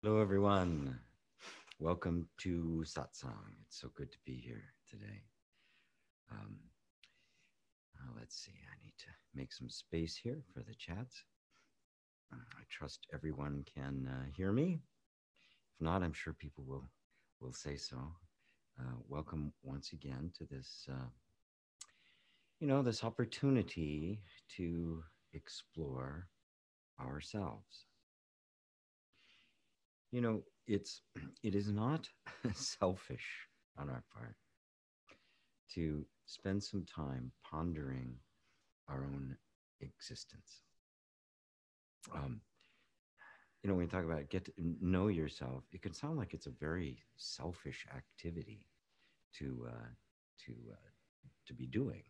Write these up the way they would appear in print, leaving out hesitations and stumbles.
Hello, everyone. Welcome to Satsang. It's so good to be here today. Um, let's see, I need to make some space here for the chats. I trust everyone can hear me. If not, I'm sure people will say so. Welcome once again to this, this opportunity to explore ourselves. It is not selfish on our part to spend some time pondering our own existence. Um, when you talk about get to know yourself, it can sound like it's a very selfish activity to uh, to uh, to be doing,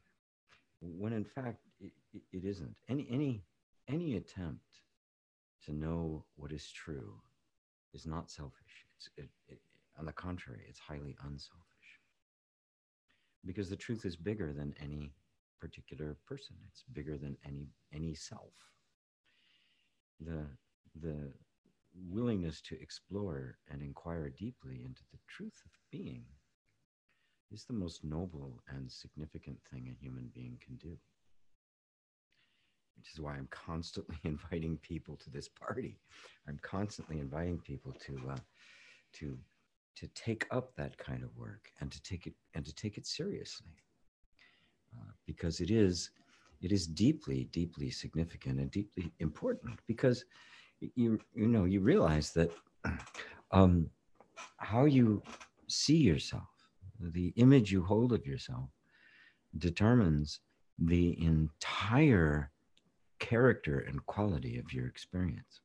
when in fact it isn't. Any attempt to know what is true is not selfish. On the contrary, it's highly unselfish, because the truth is bigger than any particular person. It's bigger than any self. The willingness to explore and inquire deeply into the truth of being is the most noble and significant thing a human being can do. Which is why I'm constantly inviting people to this party. I'm constantly inviting people to to take up that kind of work and to take it seriously, because it is deeply significant and deeply important, because you realize that um, how you see yourself, the image you hold of yourself, determines the entire character and quality of your experience.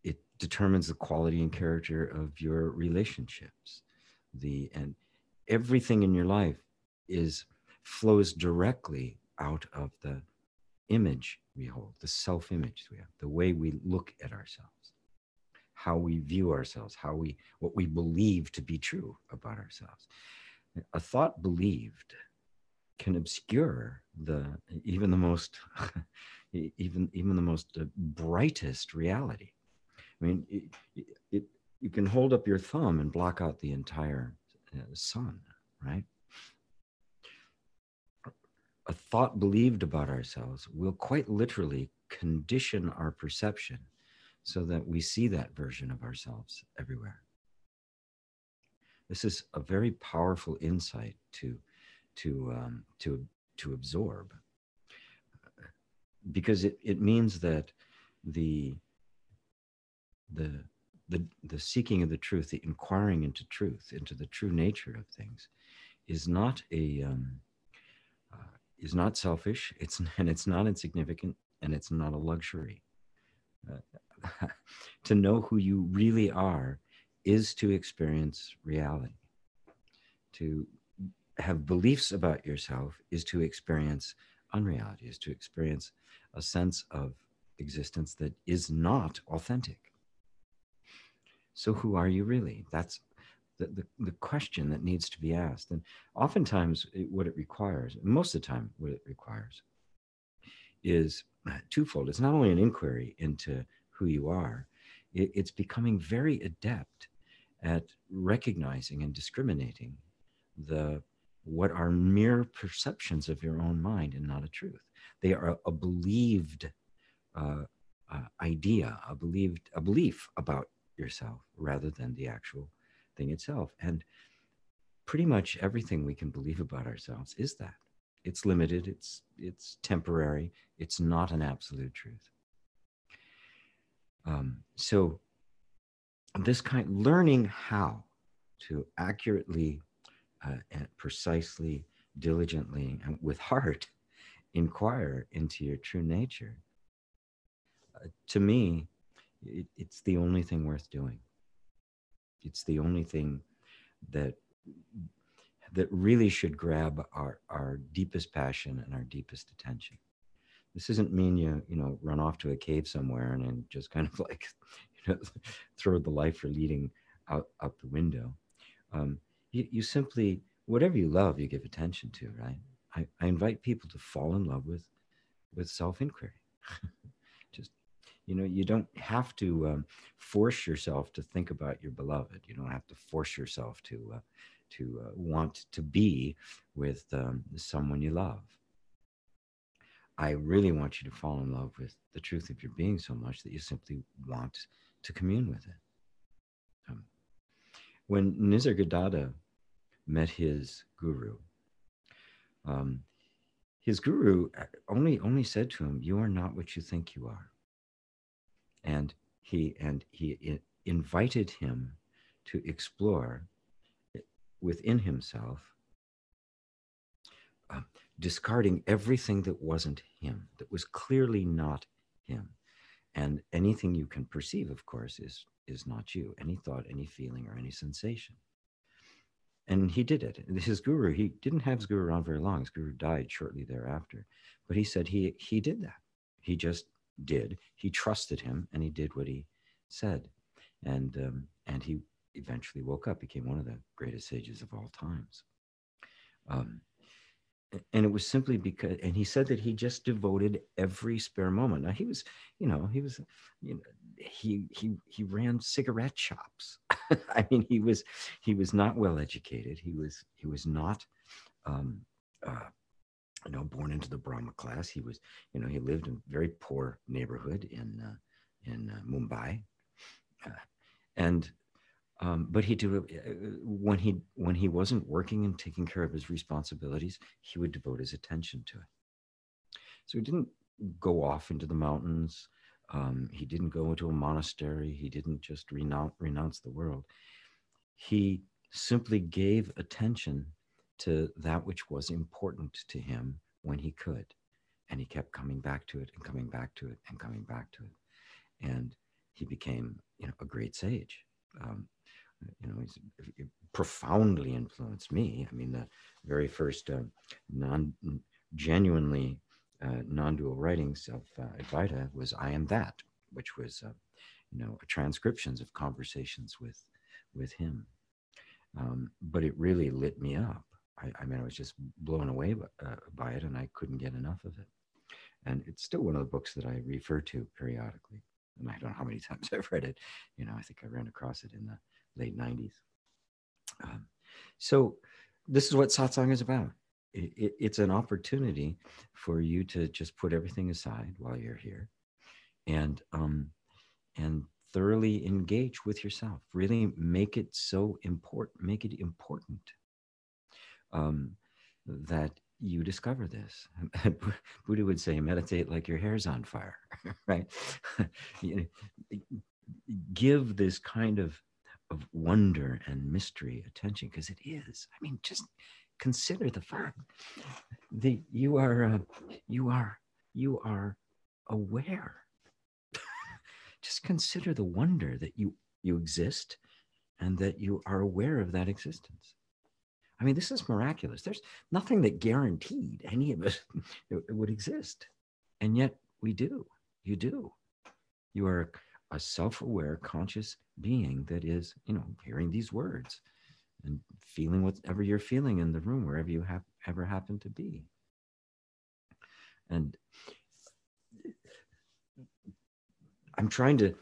It determines the quality and character of your relationships. And everything in your life flows directly out of the image we hold, the self-image we have, the way we look at ourselves, how we view ourselves, what we believe to be true about ourselves. A thought believed can obscure even the most even the most brightest reality. I mean, you can hold up your thumb and block out the entire sun, right? A thought believed about ourselves will quite literally condition our perception so that we see that version of ourselves everywhere. This is a very powerful insight to absorb, because it means that the the the seeking of the truth, the inquiring into truth, into the true nature of things, is not is not selfish. It's not insignificant, and it's not a luxury. To know who you really are is to experience reality. To have beliefs about yourself is to experience unreality, is to experience a sense of existence that is not authentic. So who are you really? That's the question that needs to be asked. And oftentimes what it requires, most of the time what it requires, is twofold. It's not only an inquiry into who you are, it's becoming very adept at recognizing and discriminating what are mere perceptions of your own mind and not a truth. They are a believed idea, a belief about yourself, rather than the actual thing itself. And pretty much everything we can believe about ourselves is that. It's limited, it's temporary, it's not an absolute truth. So this learning how to accurately and precisely, diligently, and with heart inquire into your true nature, to me, it's the only thing worth doing. It's the only thing that really should grab our deepest passion and our deepest attention. This doesn't mean you run off to a cave somewhere and then just kind of like throw the life you're leading out the window. You simply, whatever you love, you give attention to, right? I invite people to fall in love with self-inquiry. Just You don't have to force yourself to think about your beloved. You don't have to force yourself to want to be with someone you love. I really want you to fall in love with the truth of your being so much that you simply want to commune with it. When Nisargadatta met um, his guru only said to him, "You are not what you think you are," and he invited him to explore within himself, uh, discarding everything that wasn't him, that was clearly not him. And anything you can perceive, of course, is not you. Any thought, any feeling, or any sensation. And he did it. His guru, he didn't have his guru around very long. His guru died shortly thereafter. But he said he did that. He just did. He trusted him, and he did what he said. And he eventually woke up, became one of the greatest sages of all times. And it was simply because, and he said that he just devoted every spare moment. Now he ran cigarette shops. I mean, he was not well educated. He was not, um, born into the Brahma class. He was, he lived in a very poor neighborhood in Mumbai, and but he do when he wasn't working and taking care of his responsibilities, he would devote his attention to it. So he didn't go off into the mountains. He didn't go into a monastery. He didn't just renounce the world. He simply gave attention to that which was important to him when he could, and he kept coming back to it and coming back to it and coming back to it, and he became, a great sage. He's profoundly influenced me. I mean, the very first genuinely non-dual writings of Advaita was "I Am That," which was, transcriptions of conversations with him. But it really lit me up. I mean, I was just blown away by it, and I couldn't get enough of it. And it's still one of the books that I refer to periodically. And I don't know how many times I've read it. I think I ran across it in the late 90s. So this is what satsang is about. It's an opportunity for you to just put everything aside while you're here and thoroughly engage with yourself. Really make it so important, make it important that you discover this. Buddha would say, meditate like your hair's on fire, right? Give this kind of wonder and mystery attention, because it is. I mean, just consider the fact that you are aware. Just consider the wonder that you exist and that you are aware of that existence. I mean, this is miraculous. There's nothing that guaranteed any of it would exist. And yet we do. You do. You are a self-aware, conscious being that is, hearing these words and feeling whatever you're feeling in the room, wherever you ever happen to be. And I'm trying to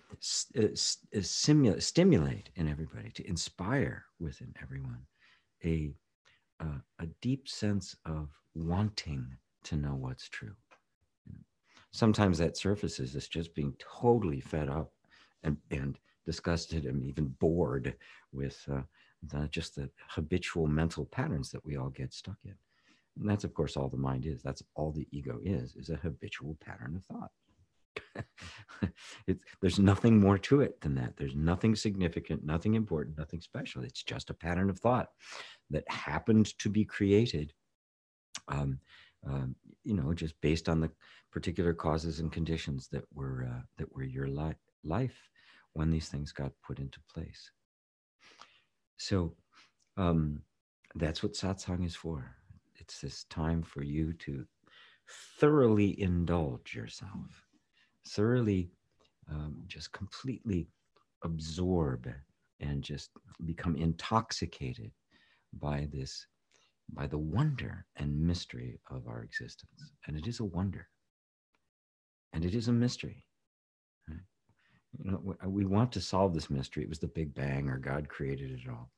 stimulate in everybody, to inspire within everyone a deep sense of wanting to know what's true. Sometimes that surfaces as just being totally fed up and disgusted and even bored with just the habitual mental patterns that we all get stuck in. And that's, of course, all the mind is. That's all the ego is a habitual pattern of thought. There's nothing more to it than that. There's nothing significant, nothing important, nothing special. It's just a pattern of thought that happened to be created, just based on the particular causes and conditions that were your life when these things got put into place. So that's what satsang is for. It's this time for you to thoroughly indulge yourself, thoroughly just completely absorb and just become intoxicated by the wonder and mystery of our existence. And it is a wonder. And it is a mystery. Right? You know, we want to solve this mystery. It was the Big Bang, or God created it all,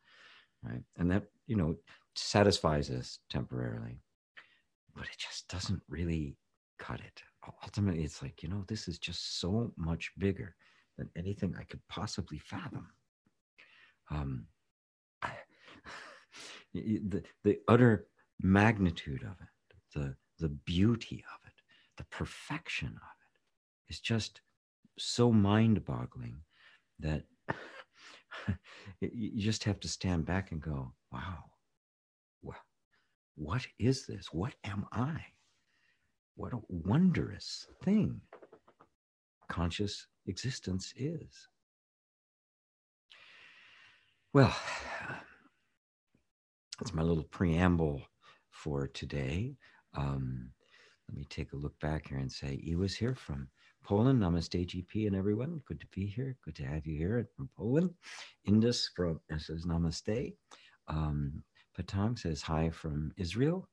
right? And that, you know, satisfies us temporarily, but it just doesn't really cut it. Ultimately, it's like, you know, this is just so much bigger than anything I could possibly fathom. Um, the utter magnitude of it, the beauty of it, the perfection of it is just so mind-boggling that you just have to stand back and go, wow, what is this? What am I? What a wondrous thing conscious existence is. Well, that's my little preamble for today. Let me take a look back here and say, Iwa's here from Poland. Namaste, GP, and everyone. Good to be here. Good to have you here from Poland. Indus says namaste. Patang says hi from Israel.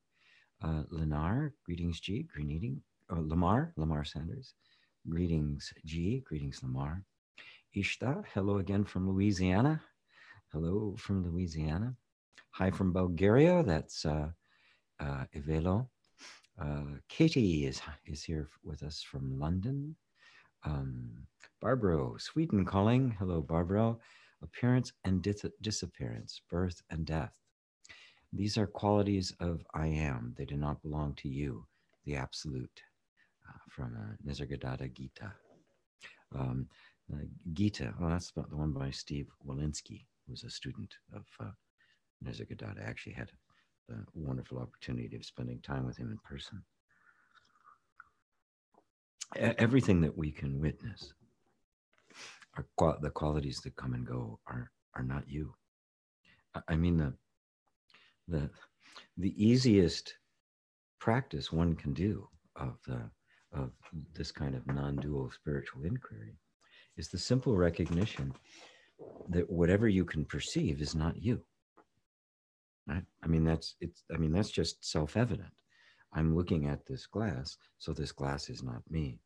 Lenar, greetings, G. Greeting. Lamar Sanders. Greetings, G. Greetings, Lamar. Ishta, hello again from Louisiana. Hello from Louisiana. Hi from Bulgaria. That's Ivelo. Katie is here with us from London. Barbara, Sweden calling. Hello, Barbara. Appearance and disappearance, birth and death. These are qualities of I am. They do not belong to you, the absolute, from Nisargadatta Gita. Gita, well, that's about the one by Steve Walensky, who was a student of Nisargadatta. I actually had the wonderful opportunity of spending time with him in person. Everything that we can witness, the qualities that come and go, are not you. I mean, the easiest practice one can do of this kind of non-dual spiritual inquiry is the simple recognition that whatever you can perceive is not you. Right? I mean, that's just self-evident. I'm looking at this glass, so this glass is not me.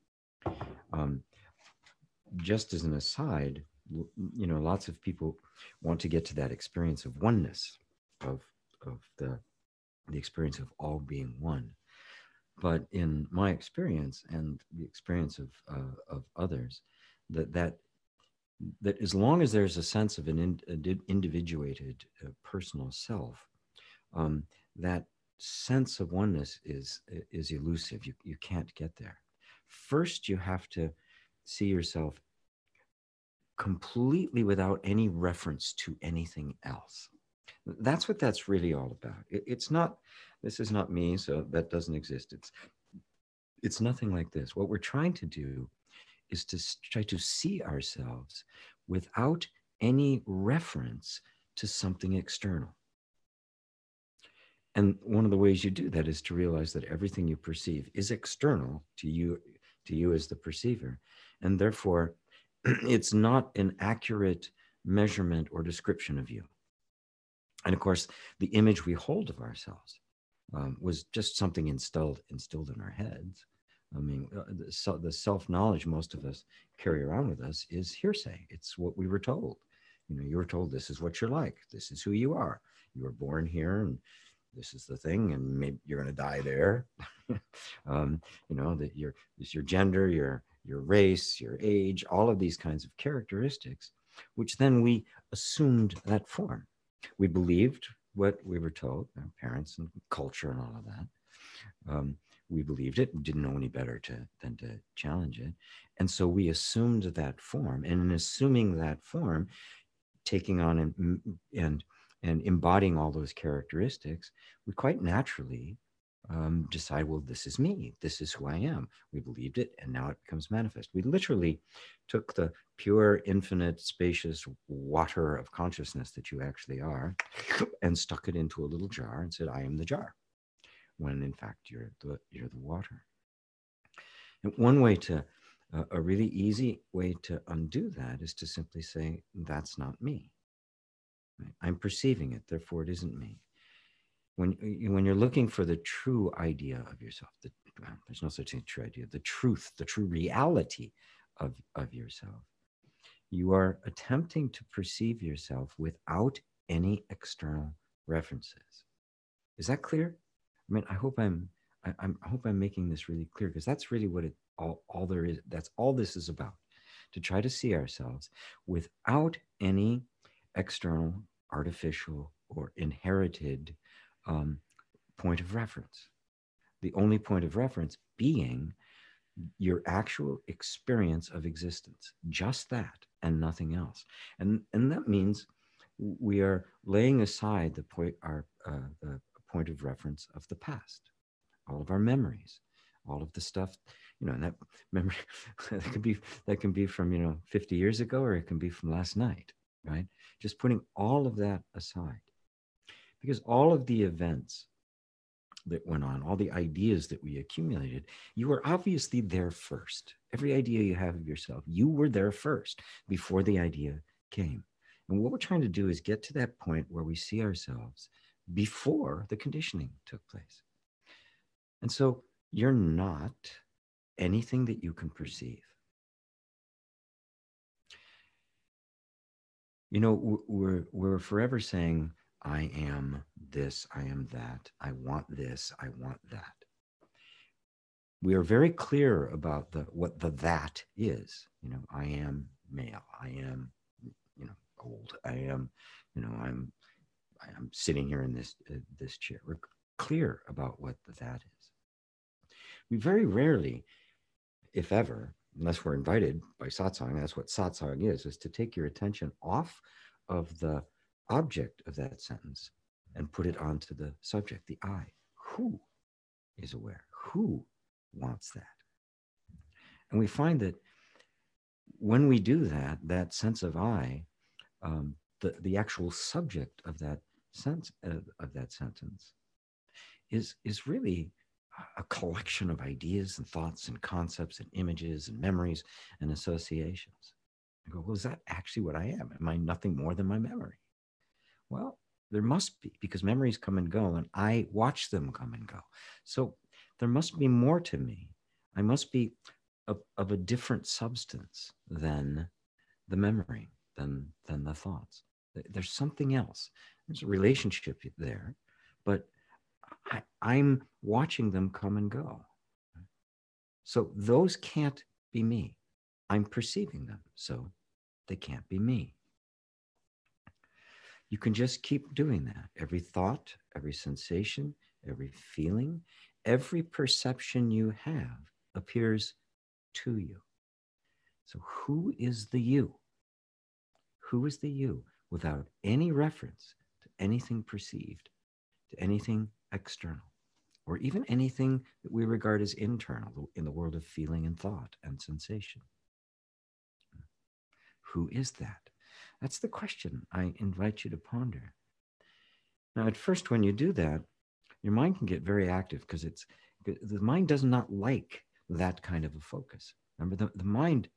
Just as an aside, you know, lots of people want to get to that experience of oneness, of the experience of all being one. But in my experience and the experience of others, that as long as there's a sense of an individuated personal self, that sense of oneness is elusive. You can't get there. First, you have to see yourself completely without any reference to anything else. That's what that's really all about. It's not, this is not me, so that doesn't exist. It's nothing like this. What we're trying to do is to try to see ourselves without any reference to something external. And one of the ways you do that is to realize that everything you perceive is external to you as the perceiver. And therefore, it's not an accurate measurement or description of you. And of course, the image we hold of ourselves was just something instilled in our heads. I mean, the self-knowledge most of us carry around with us is hearsay. It's what we were told. You know, you were told this is what you're like. This is who you are. You were born here, and this is the thing, and maybe you're going to die there. You know, that your gender, your race, your age, all of these kinds of characteristics, which then we assumed that form. We believed what we were told, our parents and culture and all of that. We believed it and didn't know any better than to challenge it. And so we assumed that form. And in assuming that form, taking on and embodying all those characteristics, we quite naturally decide, well, this is me. This is who I am. We believed it, and now it becomes manifest. We literally took the pure, infinite, spacious water of consciousness that you actually are and stuck it into a little jar and said, I am the jar, when in fact you're the water. And one way to, a really easy way to undo that is to simply say, that's not me. Right? I'm perceiving it, therefore it isn't me. When you're looking for the true idea of yourself, there's no such thing as true idea, the truth, the true reality of yourself, You are attempting to perceive yourself without any external references. Is that clear? I mean, I hope I'm making this really clear, because that's really what it all there is. That's all this is about, to try to see ourselves without any external, artificial, or inherited um, point of reference. The only point of reference being your actual experience of existence, just that and nothing else. And that means we are laying aside the point of reference of the past, all of our memories, all of the stuff, and that memory that can be from 50 years ago, or it can be from last night, right? Just putting all of that aside, because all of the events that went on, all the ideas that we accumulated, you were obviously there first. Every idea you have of yourself, you were there first before the idea came. And what we're trying to do is get to that point where we see ourselves before the conditioning took place. And so you're not anything that you can perceive. We're forever saying, I am this, I am that, I want this, I want that. We are very clear about what the that is. I am male, I am, old, I am, I'm sitting here in this chair. We're clear about what the that is. We very rarely, if ever, unless we're invited by satsang, that's what satsang is to take your attention off of the object of that sentence and put it onto the subject, the I. Who is aware? Who wants that? And we find that when we do that, that sense of I, the actual subject of that sense of that sentence is really a collection of ideas and thoughts and concepts and images and memories and associations. I go, well, is that actually what I am? Am I nothing more than my memory? Well, there must be, because memories come and go, and I watch them come and go. So there must be more to me. I must be of a different substance than the memory, than the thoughts. There's something else. There's a relationship there, but I'm watching them come and go. So those can't be me. I'm perceiving them, so they can't be me. You can just keep doing that. Every thought, every sensation, every feeling, every perception you have appears to you. So who is the you? Who is the you without any reference to anything perceived, to anything external, or even anything that we regard as internal in the world of feeling and thought and sensation? Who is that? That's the question I invite you to ponder. Now, at first, when you do that, your mind can get very active, because the mind does not like that kind of a focus. Remember, the mind,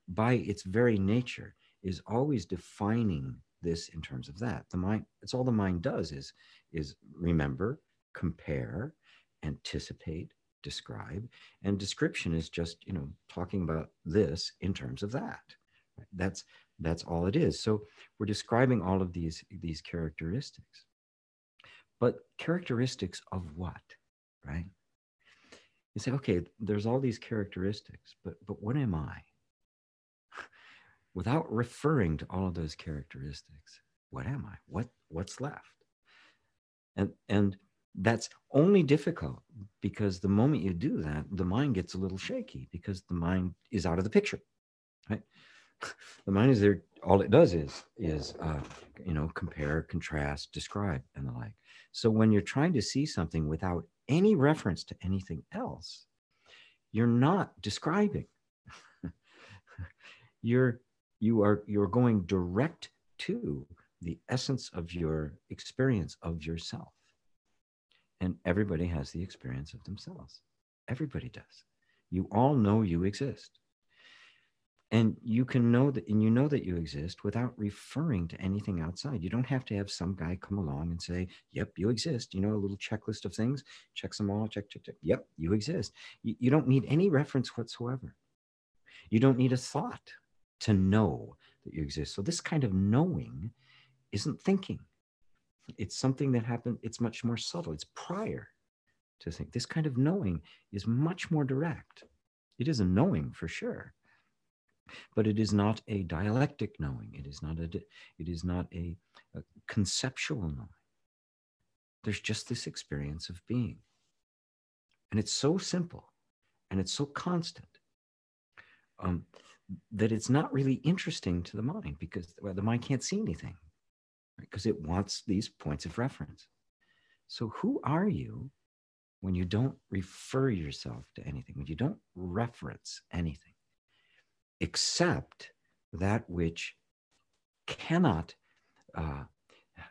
by its very nature, is always defining this in terms of that. The mind, it's all the mind does is remember, compare, anticipate, describe, and description is just talking about this in terms of that. That's all it is. So we're describing all of these characteristics. But characteristics of what, right? You say, okay, there's all these characteristics, but what am I? Without referring to all of those characteristics, what am I? What's left? And that's only difficult because the moment you do that, the mind gets a little shaky, because the mind is out of the picture, right? The mind is there. All it does is compare, contrast, describe, and the like. So when you're trying to see something without any reference to anything else, you're not describing. You're going direct to the essence of your experience of yourself. And everybody has the experience of themselves. Everybody does. You all know you exist. And you can know that, and you know that you exist without referring to anything outside. You don't have to have some guy come along and say, yep, you exist. A little checklist of things, checks them all, check. Yep, you exist. You don't need any reference whatsoever. You don't need a thought to know that you exist. So this kind of knowing isn't thinking. It's something that happened, it's much more subtle. It's prior to think. This kind of knowing is much more direct. It is a knowing for sure, but it is not a dialectic knowing. It is not a conceptual knowing. There's just this experience of being. And it's so simple and it's so constant that it's not really interesting to the mind because the mind can't see anything, right? Because it wants these points of reference. So who are you when you don't refer yourself to anything, when you don't reference anything, except that which cannot,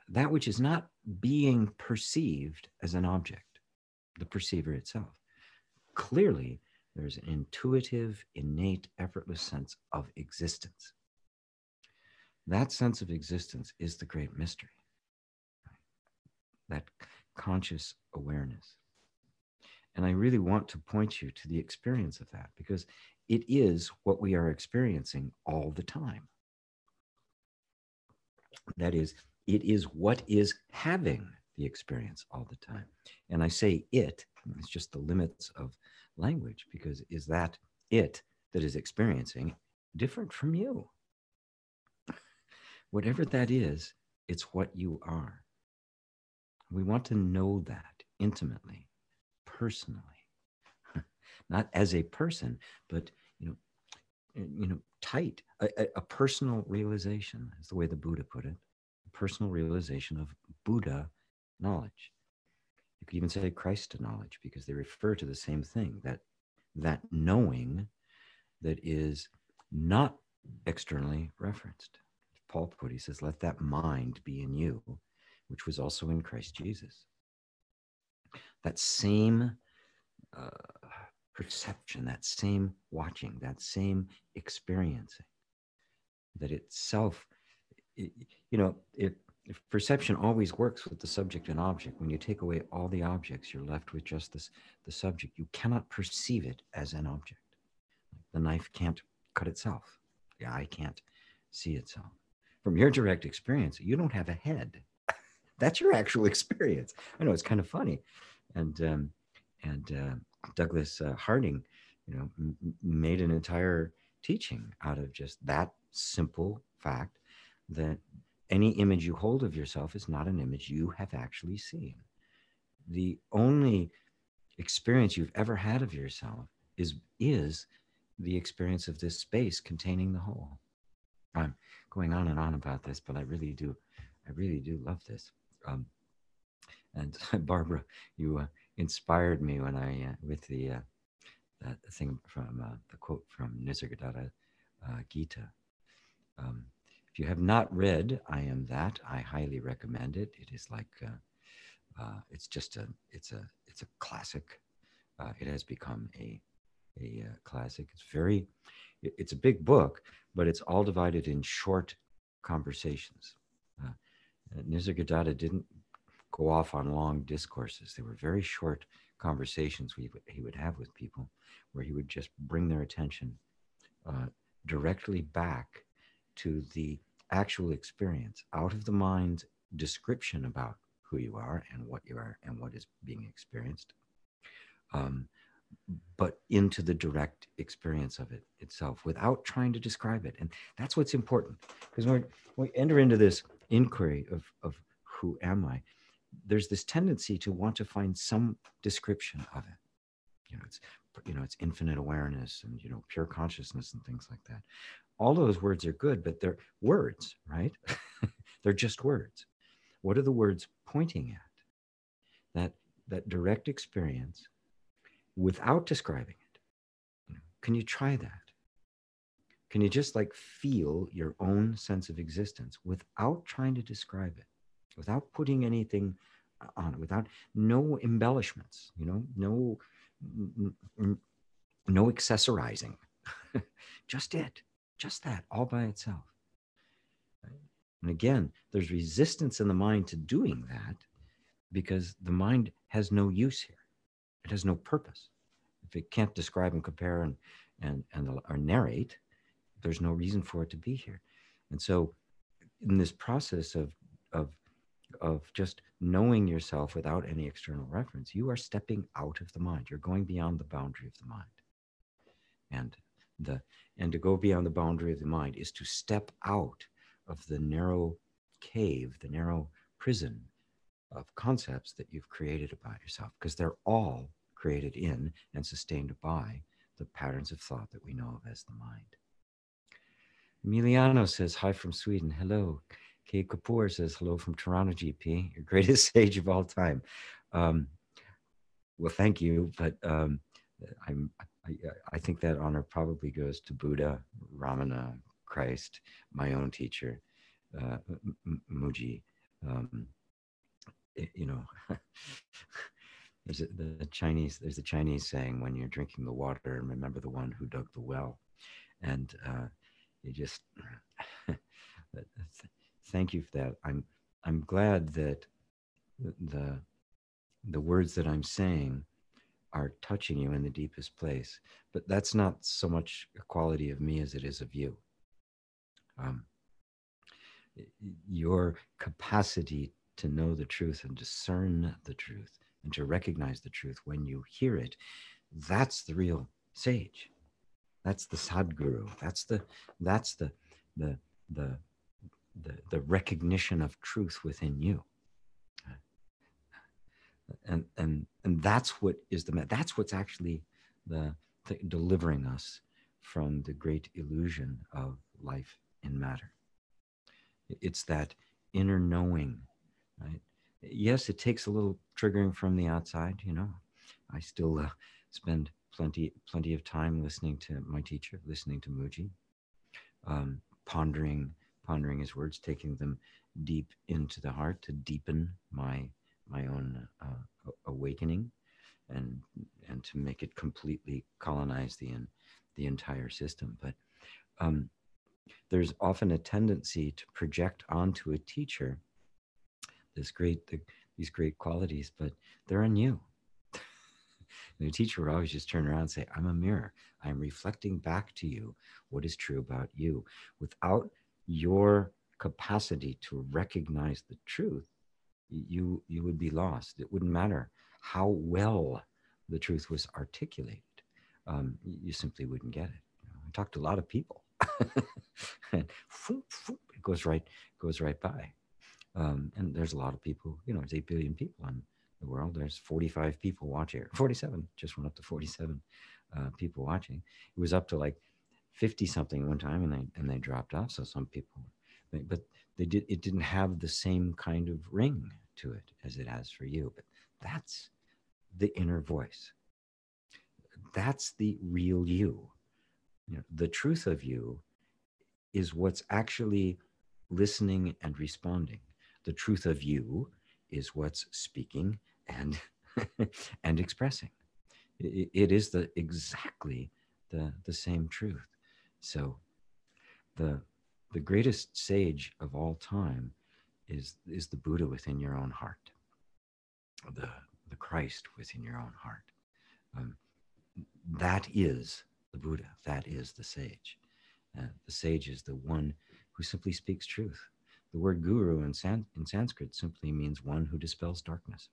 that which is not being perceived as an object, the perceiver itself? Clearly, there's an intuitive, innate, effortless sense of existence. That sense of existence is the great mystery, that conscious awareness. And I really want to point you to the experience of that because it is what we are experiencing all the time. That is, it is what is having the experience all the time. And I say it's just the limits of language, because is that it that is experiencing different from you? Whatever that is, it's what you are. We want to know that intimately, personally, not as a person, but tight. A personal realization is the way the Buddha put it. A personal realization of Buddha knowledge. You could even say Christ knowledge, because they refer to the same thing, that knowing that is not externally referenced. Paul put, he says, let that mind be in you, which was also in Christ Jesus. That same perception, that same watching, that same experiencing, that itself, if perception always works with the subject and object, when you take away all the objects, you're left with just the subject. You cannot perceive it as an object. The knife can't cut itself. The eye can't see itself. From your direct experience, you don't have a head. That's your actual experience. I know it's kind of funny. And Douglas Harding, made an entire teaching out of just that simple fact that any image you hold of yourself is not an image you have actually seen. The only experience you've ever had of yourself is the experience of this space containing the whole. I'm going on and on about this, but I really do love this. And Barbara, you inspired me when I with the thing from the quote from Nisargadatta Gita. If you have not read "I Am That," I highly recommend it. It is like it's a classic. It has become a classic. It's a big book, but it's all divided in short conversations. Nisargadatta didn't go off on long discourses. They were very short conversations he would have with people, where he would just bring their attention directly back to the actual experience, out of the mind's description about who you are and what you are and what is being experienced, but into the direct experience of it itself without trying to describe it. And that's what's important, because when we enter into this inquiry of who am I, there's this tendency to want to find some description of it. It's infinite awareness and pure consciousness and things like that. All those words are good, but they're words, right? They're just words. What are the words pointing at? That direct experience without describing it. Can you try that? Can you just feel your own sense of existence without trying to describe it, without putting anything on it, without no embellishments, no accessorizing, just that all by itself. Right? And again, there's resistance in the mind to doing that because the mind has no use here. It has no purpose. If it can't describe and compare and or narrate, there's no reason for it to be here. And so in this process of of just knowing yourself without any external reference, you are stepping out of the mind. You're going beyond the boundary of the mind. And the and to go beyond the boundary of the mind is to step out of the narrow cave, the narrow prison of concepts that you've created about yourself, because they're all created in and sustained by the patterns of thought that we know of as the mind. Emiliano says hi from Sweden. Hello. Kay Kapoor says hello from Toronto, GP, your greatest sage of all time. Well, thank you, but I'm, I think that honor probably goes to Buddha, Ramana, Christ, my own teacher, Muji. You know, there's a Chinese saying, when you're drinking the water, and remember the one who dug the well. And you just thank you for that. I'm glad that the words that I'm saying are touching you in the deepest place, but that's not so much a quality of me as it is of you. Your capacity to know the truth and discern the truth and to recognize the truth when you hear it, that's the real sage. That's the Sadguru. That's the recognition of truth within you. And that's what is that's what's actually the delivering us from the great illusion of life in matter. It's that inner knowing, right? Yes, it takes a little triggering from the outside. You know, I still spend plenty of time listening to my teacher, listening to Muji, pondering his words, taking them deep into the heart to deepen my own awakening, and to make it completely colonize the entire system. But there's often a tendency to project onto a teacher these great qualities, but they're in you. The teacher would always just turn around and say, I'm a mirror. I'm reflecting back to you what is true about you. Without your capacity to recognize the truth, you would be lost. It wouldn't matter how well the truth was articulated. You simply wouldn't get it. I talked to a lot of people, and it goes right by. And there's a lot of people. You know, there's 8 billion people in the world. There's 45 people watching. 47, just went up to 47 people watching. It was up to like 50 something one time, and they dropped off. So some people, but it didn't have the same kind of ring to it as it has for you. But that's the inner voice. That's the real you. You know, the truth of you is what's actually listening and responding. The truth of you is what's speaking and and expressing. It is exactly the same truth. So the greatest sage of all time is the Buddha within your own heart, the Christ within your own heart. That is the Buddha. That is the sage. The sage is the one who simply speaks truth. The word guru in Sanskrit simply means one who dispels darkness.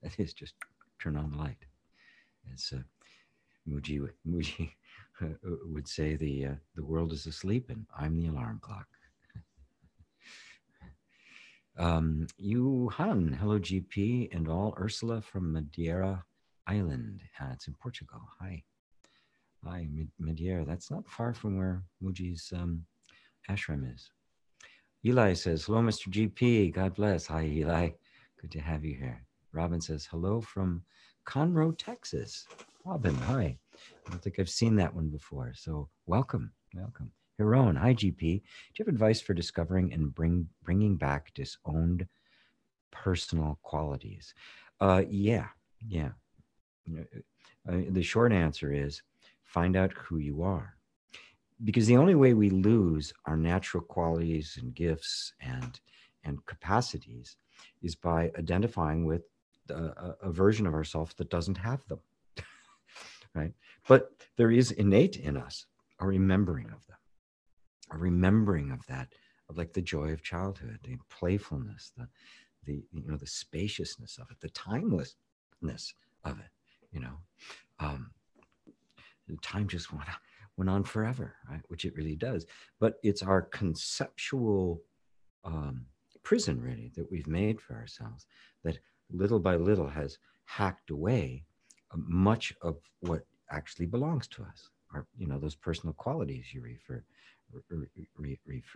That is, just turn on the light. As Muji would say, the world is asleep and I'm the alarm clock. Yuhan, hello GP and all. Ursula from Madeira Island. It's in Portugal. Hi. Hi, Madeira. That's not far from where Muji's ashram is. Eli says, hello, Mr. GP. God bless. Hi, Eli. Good to have you here. Robin says, hello from Conroe, Texas. Robin, hi. I don't think I've seen that one before. So welcome. Hiron, hi, GP. Do you have advice for discovering and bringing back disowned personal qualities? Yeah. The short answer is find out who you are. Because the only way we lose our natural qualities and gifts and capacities is by identifying with a version of ourselves that doesn't have them, right? But there is innate in us a remembering of them. a remembering of that, of like the joy of childhood, the playfulness, the the spaciousness of it, the timelessness of it. You know, um, time just went on forever, right? Which it really does. But it's our conceptual um, prison, really, that we've made for ourselves, that little by little has hacked away much of what actually belongs to us. Those personal qualities you refer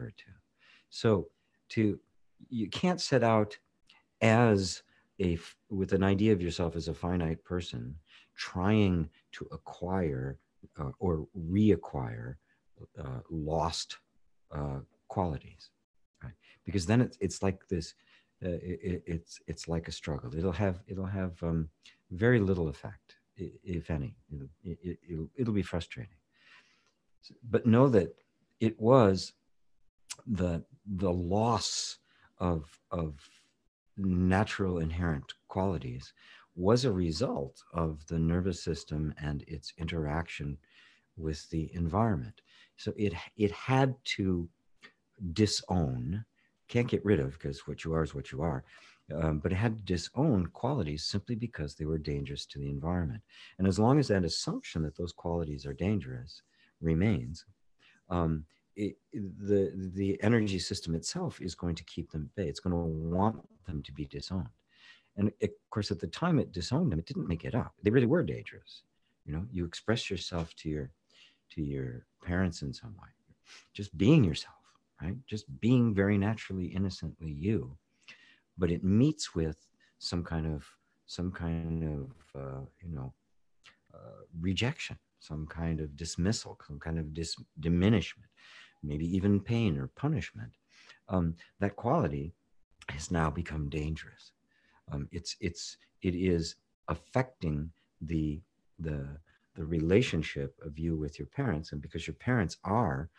to. So, to you can't set out as with an idea of yourself as a finite person trying to acquire or reacquire lost uh, qualities, right? Because then it's like this. It's like a struggle. It'll have very little effect, if any. It'll be frustrating. But know that it was the loss of natural inherent qualities was a result of the nervous system and its interaction with the environment. So it had to disown, can't get rid of, because what you are is what you are. But it had to disown qualities simply because they were dangerous to the environment. And as long as that assumption that those qualities are dangerous remains, um, the energy system itself is going to keep them at bay. It's going to want them to be disowned. And of course, at the time it disowned them, it didn't make it up. They really were dangerous. You express yourself to your parents in some way, just being yourself, right? Just being very naturally, innocently you. But it meets with some kind of rejection, some kind of dismissal, some kind of diminishment, maybe even pain or punishment. That quality has now become dangerous. It is affecting the the the relationship of you with your parents, and because your parents are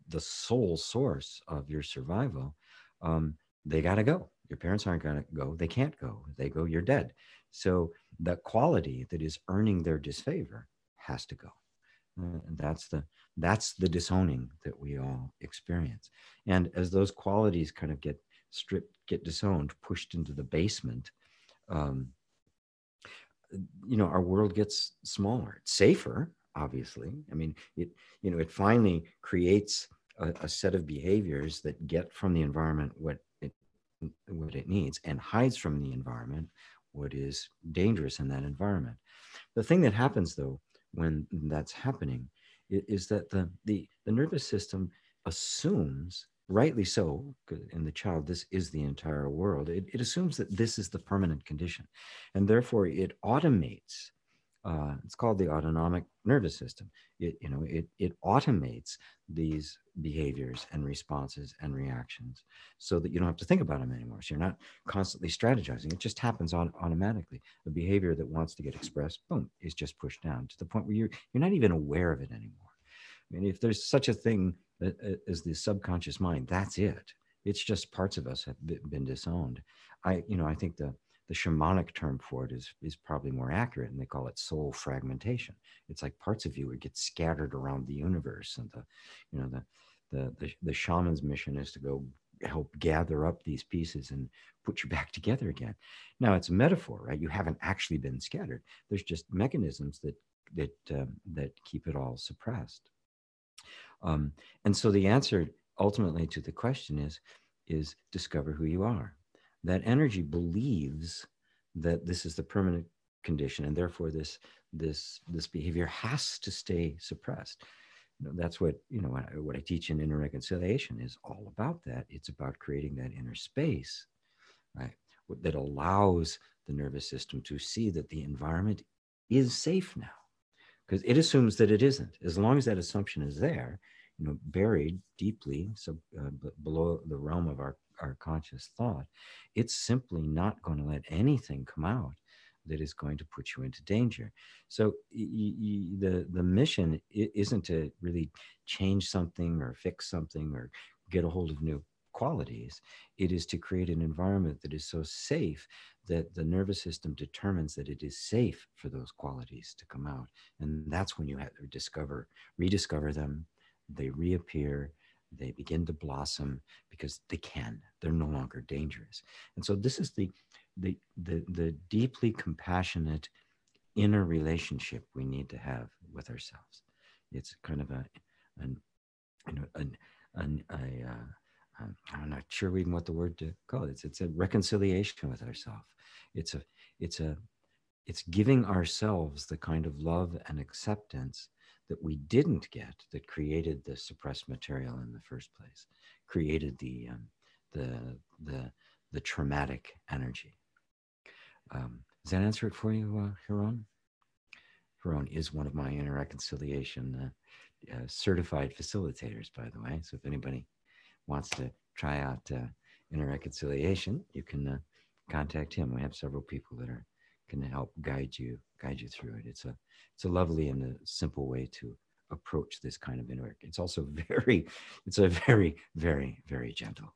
the sole source of your survival, um, they got to go. Your parents aren't going to go. They can't go. If they go, you're dead. So the quality that is earning their disfavor has to go. And that's the disowning that we all experience. And as those qualities kind of get stripped, get disowned, pushed into the basement, um, our world gets smaller. It's safer, obviously. I mean, it finally creates a set of behaviors that get from the environment what it needs, and hides from the environment what is dangerous in that environment. The thing that happens, though, when that's happening, is that the nervous system assumes, rightly so, in the child, this is the entire world. It assumes that this is the permanent condition, and therefore it automates. It's called the autonomic nervous system. It automates these behaviors and responses and reactions, so that you don't have to think about them anymore. So you're not constantly strategizing. It just happens automatically. A behavior that wants to get expressed, boom, is just pushed down to the point where you're not even aware of it anymore. I mean, if there's such a thing as the subconscious mind, that's it. It's just parts of us have been disowned. I think the shamanic term for it is probably more accurate, and they call it soul fragmentation. It's like parts of you would get scattered around the universe, and the shaman's mission is to go help gather up these pieces and put you back together again. Now it's a metaphor, right? You haven't actually been scattered. There's just mechanisms that keep it all suppressed. And so the answer ultimately to the question is discover who you are. That energy believes that this is the permanent condition, and therefore this behavior has to stay suppressed. That's what I teach in inner reconciliation is all about. That it's about creating that inner space, right, that allows the nervous system to see that the environment is safe now, because it assumes that it isn't. As long as that assumption is there, buried deeply, so below the realm of our conscious thought, it's simply not going to let anything come out that is going to put you into danger. So the mission isn't to really change something or fix something or get a hold of new qualities. It is to create an environment that is so safe that the nervous system determines that it is safe for those qualities to come out. And that's when you have to rediscover them. They reappear. They begin to blossom because they can. They're no longer dangerous. And so this is the deeply compassionate inner relationship we need to have with ourselves. It's kind of an you know, I'm not sure even what the word to call it. It's a reconciliation with ourselves. It's a, it's a, it's giving ourselves the kind of love and acceptance that we didn't get, that created the suppressed material in the first place, created the, the, the traumatic energy. Does that answer it for you, Huron? Huron is one of my inner reconciliation certified facilitators, by the way. So if anybody wants to try out inner reconciliation, you can contact him. We have several people that are can help guide you through it. It's a lovely and a simple way to approach this kind of inner. It's also very gentle.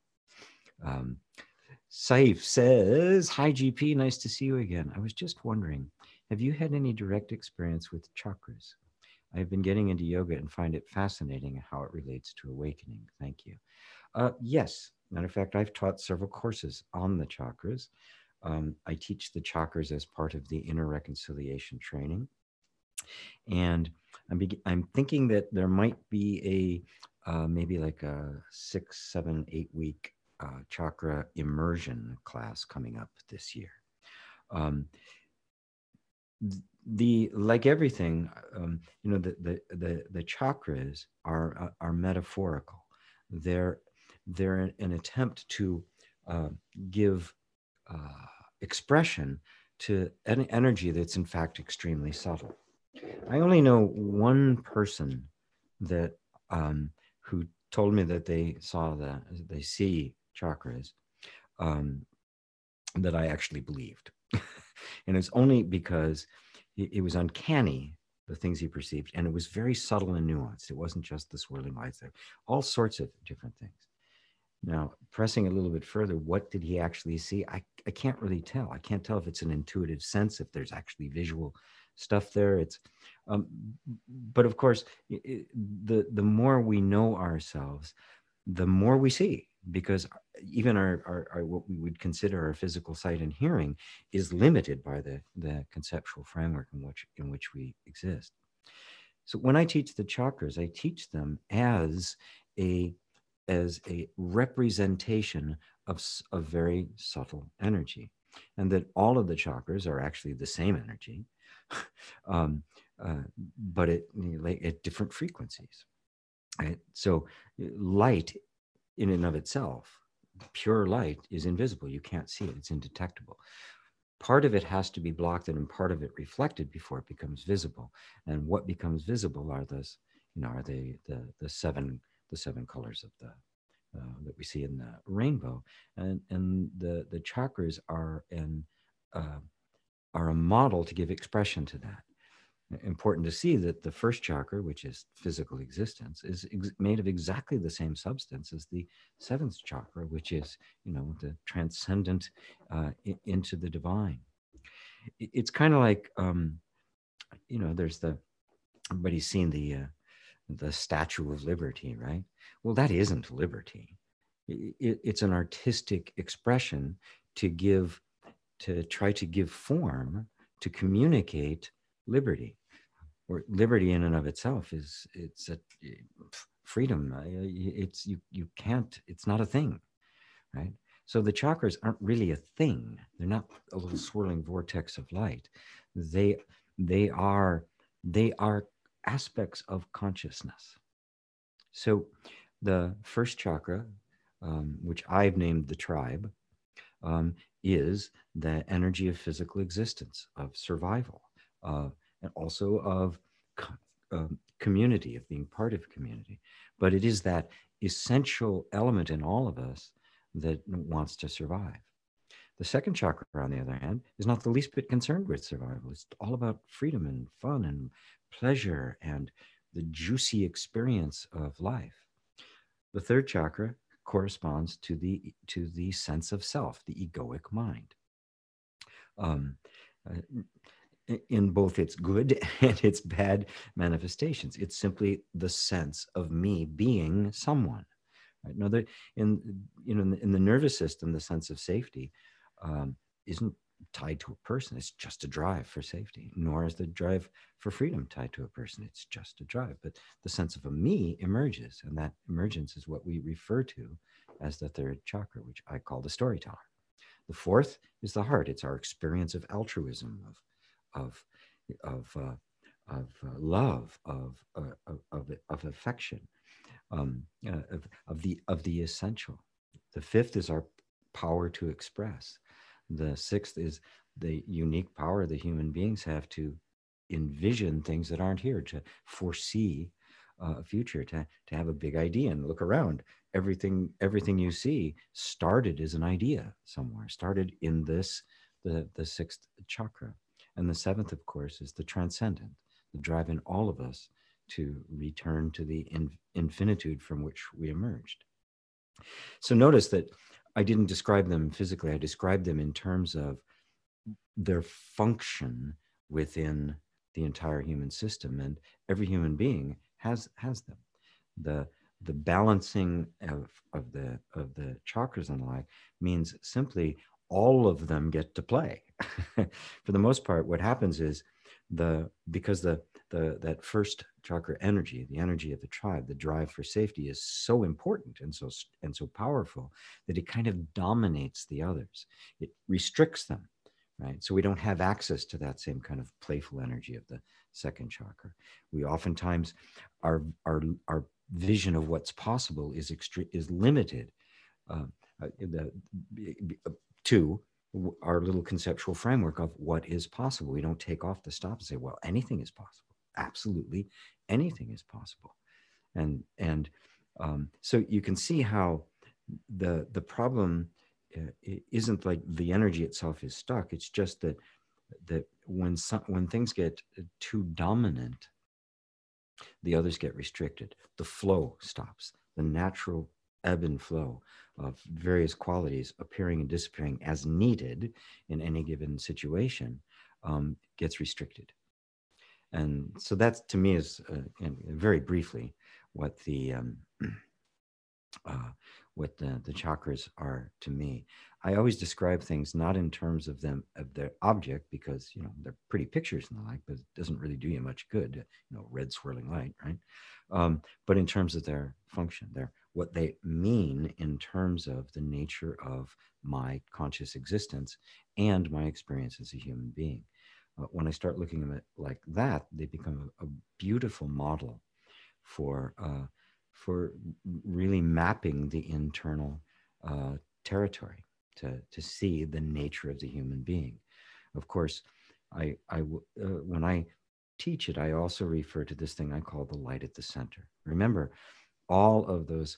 Saif says, "Hi GP, nice to see you again. I was just wondering, have you had any direct experience with chakras? I've been getting into yoga and find it fascinating how it relates to awakening. Thank you." Yes. Matter of fact, I've taught several courses on the chakras. I teach the chakras as part of the inner reconciliation training. And I'm thinking that there might be maybe like a 6, 7, 8 week chakra immersion class coming up this year. Like everything, the chakras are metaphorical. They're an attempt to give expression to an energy that's in fact extremely subtle. I only know one person that who told me that they see chakras that I actually believed. And it's only because it was uncanny, the things he perceived, and it was very subtle and nuanced. It wasn't just the swirling lights there, all sorts of different things. Now, pressing a little bit further, what did he actually see? I can't really tell. I can't tell if it's an intuitive sense, if there's actually visual stuff there. It's, but of course, the more we know ourselves, the more we see, because even our what we would consider our physical sight and hearing is limited by the conceptual framework in which we exist. So when I teach the chakras, I teach them as a representation of very subtle energy, and that all of the chakras are actually the same energy, but at different frequencies. Right? So light in and of itself, pure light, is invisible. You can't see it. It's indetectable. Part of it has to be blocked and part of it reflected before it becomes visible. And what becomes visible are the seven colors of that we see in the rainbow. And the chakras are a model to give expression to that. Important to see that the first chakra, which is physical existence, is made of exactly the same substance as the seventh chakra, which is, the transcendent into the divine. It's kind of like, there's everybody's seen the Statue of Liberty, right? Well, that isn't liberty. It's an artistic expression to try to give form, to communicate liberty. Or liberty in and of itself it's a freedom. You can't, it's not a thing, right? So the chakras aren't really a thing. They're not a little swirling vortex of light. They are aspects of consciousness. So the first chakra, which I've named the tribe, is the energy of physical existence, of survival, and also of community, of being part of community. But it is that essential element in all of us that wants to survive. The second chakra, on the other hand, is not the least bit concerned with survival. It's all about freedom and fun and pleasure and the juicy experience of life. The third chakra corresponds to the sense of self, the egoic mind. In both its good and its bad manifestations. It's simply the sense of me being someone. Right? No, in the nervous system, the sense of safety isn't tied to a person. It's just a drive for safety. Nor is the drive for freedom tied to a person. It's just a drive. But the sense of a me emerges, and that emergence is what we refer to as the third chakra, which I call the storyteller. The fourth is the heart. It's our experience of altruism, of of uh, love, of affection, of the essential. The fifth is our power to express. The sixth is the unique power that human beings have to envision things that aren't here, to foresee a future, to have a big idea and look around. Everything you see started as an idea somewhere, started in the sixth chakra. And the seventh, of course, is the transcendent, the drive in all of us to return to the infinitude from which we emerged. So notice that I didn't describe them physically. I described them in terms of their function within the entire human system, and every human being has them. The balancing of the chakras and the like means simply all of them get to play. For the most part, what happens is because that first chakra energy, the energy of the tribe, the drive for safety, is so important and so powerful that it kind of dominates the others. It restricts them, right? So we don't have access to that same kind of playful energy of the second chakra. We oftentimes our vision of what's possible is limited to our little conceptual framework of what is possible. We don't take off the stop and say, well, anything is possible. Absolutely anything is possible. And so you can see how the problem isn't like the energy itself is stuck. It's just that when things get too dominant, the others get restricted. The flow stops. The natural ebb and flow of various qualities appearing and disappearing as needed in any given situation gets restricted. And so that, to me, is very briefly what the chakras are to me. I always describe things not in terms of their object, because they're pretty pictures and the like, but it doesn't really do you much good. Red swirling light, right? But in terms of their function, what they mean in terms of the nature of my conscious existence and my experience as a human being. When I start looking at it like that, they become a beautiful model for really mapping the internal territory to see the nature of the human being. Of course, when I teach it, I also refer to this thing I call the light at the center. Remember, all of those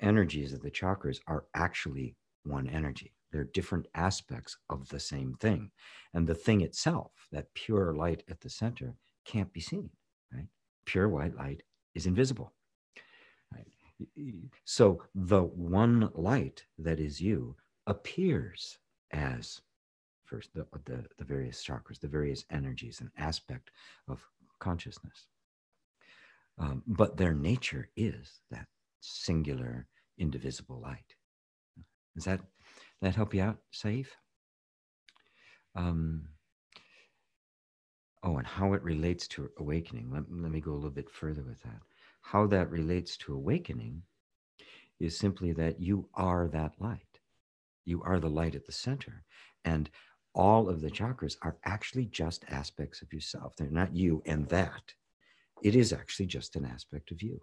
energies of the chakras are actually one energy. They're different aspects of the same thing. And the thing itself, that pure light at the center, can't be seen, right? Pure white light is invisible. Right? So the one light that is you appears as first the various chakras, the various energies and aspect of consciousness. But their nature is that singular, indivisible light. Does that help you out, Saif? And how it relates to awakening. Let me go a little bit further with that. How that relates to awakening is simply that you are that light. You are the light at the center. And all of the chakras are actually just aspects of yourself. They're not you and that. It is actually just an aspect of you.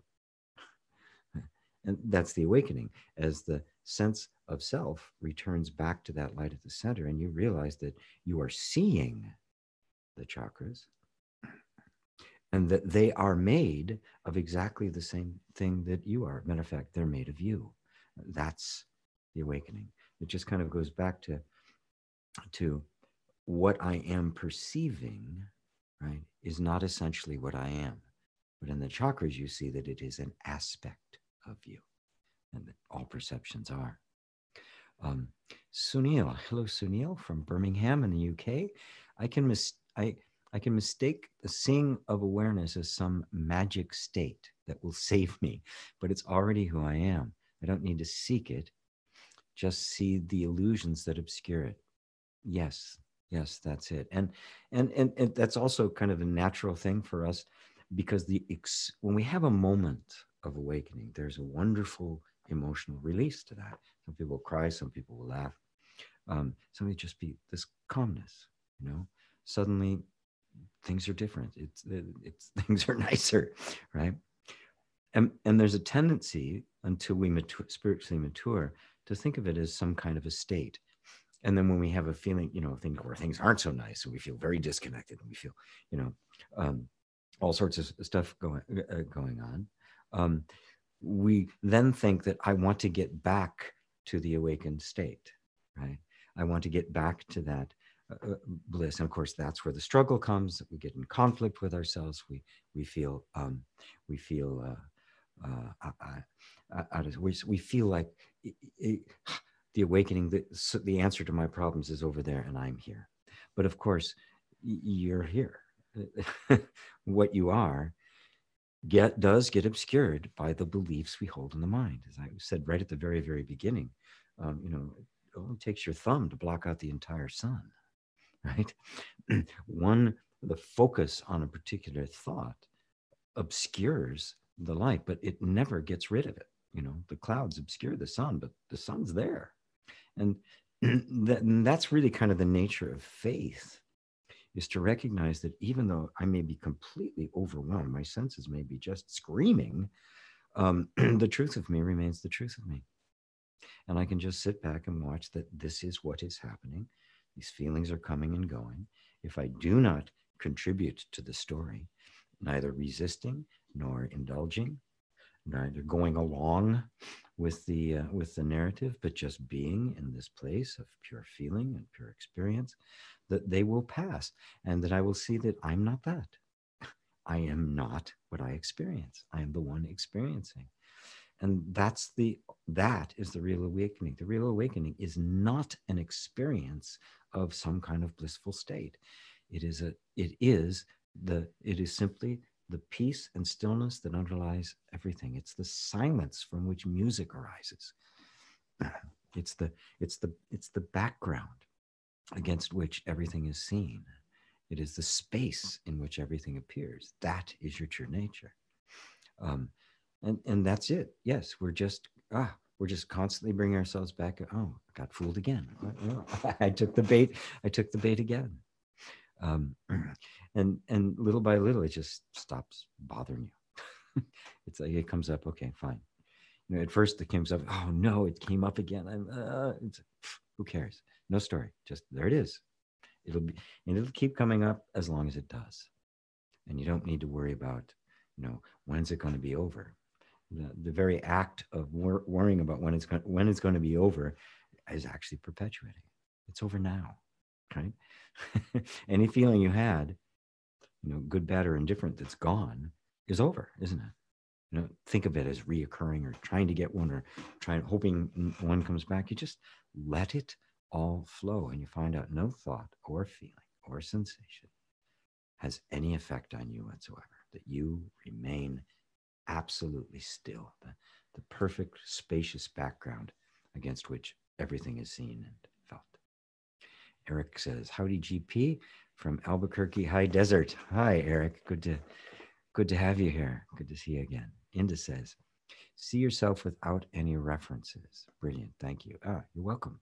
And that's the awakening, as the sense of self returns back to that light at the center, and you realize that you are seeing the chakras and that they are made of exactly the same thing that you are. Matter of fact, they're made of you. That's the awakening. It just kind of goes back to what I am perceiving, right, is not essentially what I am. But in the chakras, you see that it is an aspect of you, and that all perceptions are. Sunil, hello, Sunil from Birmingham in the UK. I can mistake the seeing of awareness as some magic state that will save me, but it's already who I am. I don't need to seek it. Just see the illusions that obscure it. Yes, yes, that's it. And that's also kind of a natural thing for us, because when we have a moment of awakening, there's a wonderful emotional release to that. Some people cry, some people will laugh. Some will just be this calmness, you know. Suddenly, things are different. It's things are nicer, right? And there's a tendency, until we spiritually mature, to think of it as some kind of a state. And then when we have a feeling, where things aren't so nice, and we feel very disconnected, and we feel, you know, um, all sorts of stuff going on, we then think that I want to get back to the awakened state, right? I want to get back to that bliss. And of course, that's where the struggle comes. We get in conflict with ourselves. We feel we feel like the awakening, the answer to my problems is over there, and I'm here. But of course, you're here. What you are does get obscured by the beliefs we hold in the mind. As I said right at the very, very beginning, it only takes your thumb to block out the entire sun, right? The focus on a particular thought obscures the light, but it never gets rid of it. The clouds obscure the sun, but the sun's there. And that's really kind of the nature of faith, is to recognize that even though I may be completely overwhelmed, my senses may be just screaming, the truth of me remains the truth of me. And I can just sit back and watch that this is what is happening. These feelings are coming and going. If I do not contribute to the story, neither resisting nor indulging, neither going along with the narrative, but just being in this place of pure feeling and pure experience, that they will pass, and that I will see that I'm not that. I am not what I experience. I am the one experiencing. And that is the real awakening. The real awakening is not an experience of some kind of blissful state. It is simply the peace and stillness that underlies everything. It's the silence from which music arises. It's the background against which everything is seen. It is the space in which everything appears. That is your true nature. And that's it. Yes, we're just constantly bringing ourselves back. Oh, I got fooled again. I took the bait. I took the bait again. And little by little, it just stops bothering you. It's like it comes up. Okay, fine. At first it comes up. Oh no, it came up again. Who cares? No story. Just there it is. It'll keep coming up as long as it does. And you don't need to worry about, when's it going to be over. The very act of worrying about when it's going to be over is actually perpetuating. It's over now, right? Any feeling you had, good, bad, or indifferent, that's gone is over, isn't it? Think of it as reoccurring, or trying to get one, or hoping one comes back. You just let it all flow, and you find out no thought or feeling or sensation has any effect on you whatsoever, that you remain absolutely still, the perfect spacious background against which everything is seen and felt. Eric says, howdy GP from Albuquerque High Desert. Hi, Eric. Good to have you here. Good to see you again. Inda says, see yourself without any references. Brilliant. Thank you. You're welcome.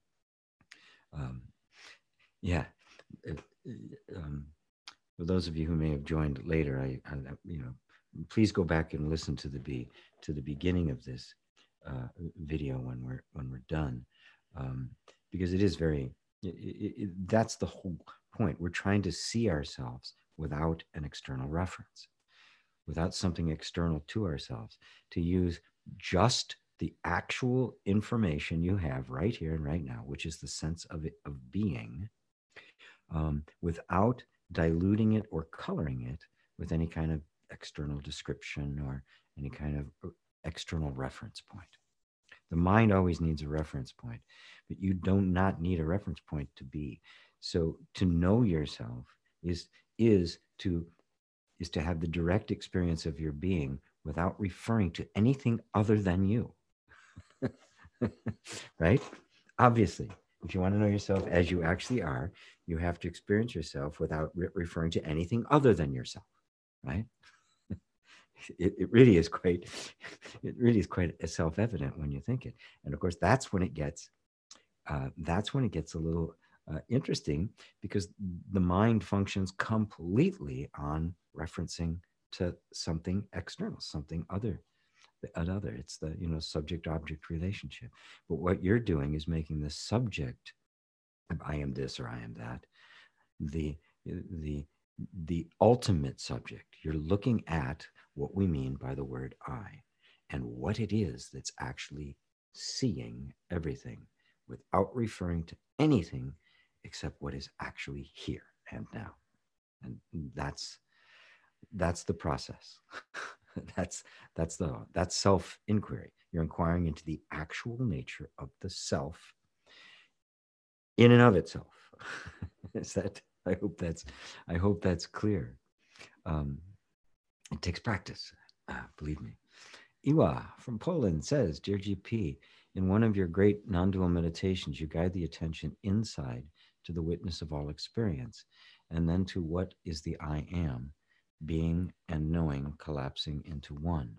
Yeah. For those of you who may have joined later, I please go back and listen to the beginning of this video when we're done, because it is very. That's the whole point. We're trying to see ourselves without an external reference, without something external to ourselves, to use just the actual information you have right here and right now, which is the sense of being, without diluting it or coloring it with any kind of external description or any kind of external reference point. The mind always needs a reference point, but you do not need a reference point to be. So to know yourself is to have the direct experience of your being without referring to anything other than you. Right? Obviously, if you want to know yourself as you actually are, you have to experience yourself without referring to anything other than yourself, right? It really is quite, it really is quite self-evident when you think it. And of course, that's when it gets a little interesting, because the mind functions completely on referencing to something external, something other. Another, it's the subject-object relationship. But what you're doing is making the subject of I am this or I am that the the the ultimate subject. You're looking at what we mean by the word I, and what it is that's actually seeing everything without referring to anything except what is actually here and now. And that's the process. that's that's self inquiry. You're inquiring into the actual nature of the self in and of itself. Is that? I hope that's clear. Um, it takes practice, believe me. Iwa from Poland says, Dear GP, in one of your great non-dual meditations, you guide the attention inside to the witness of all experience, and then to what is the I am, being and knowing collapsing into one.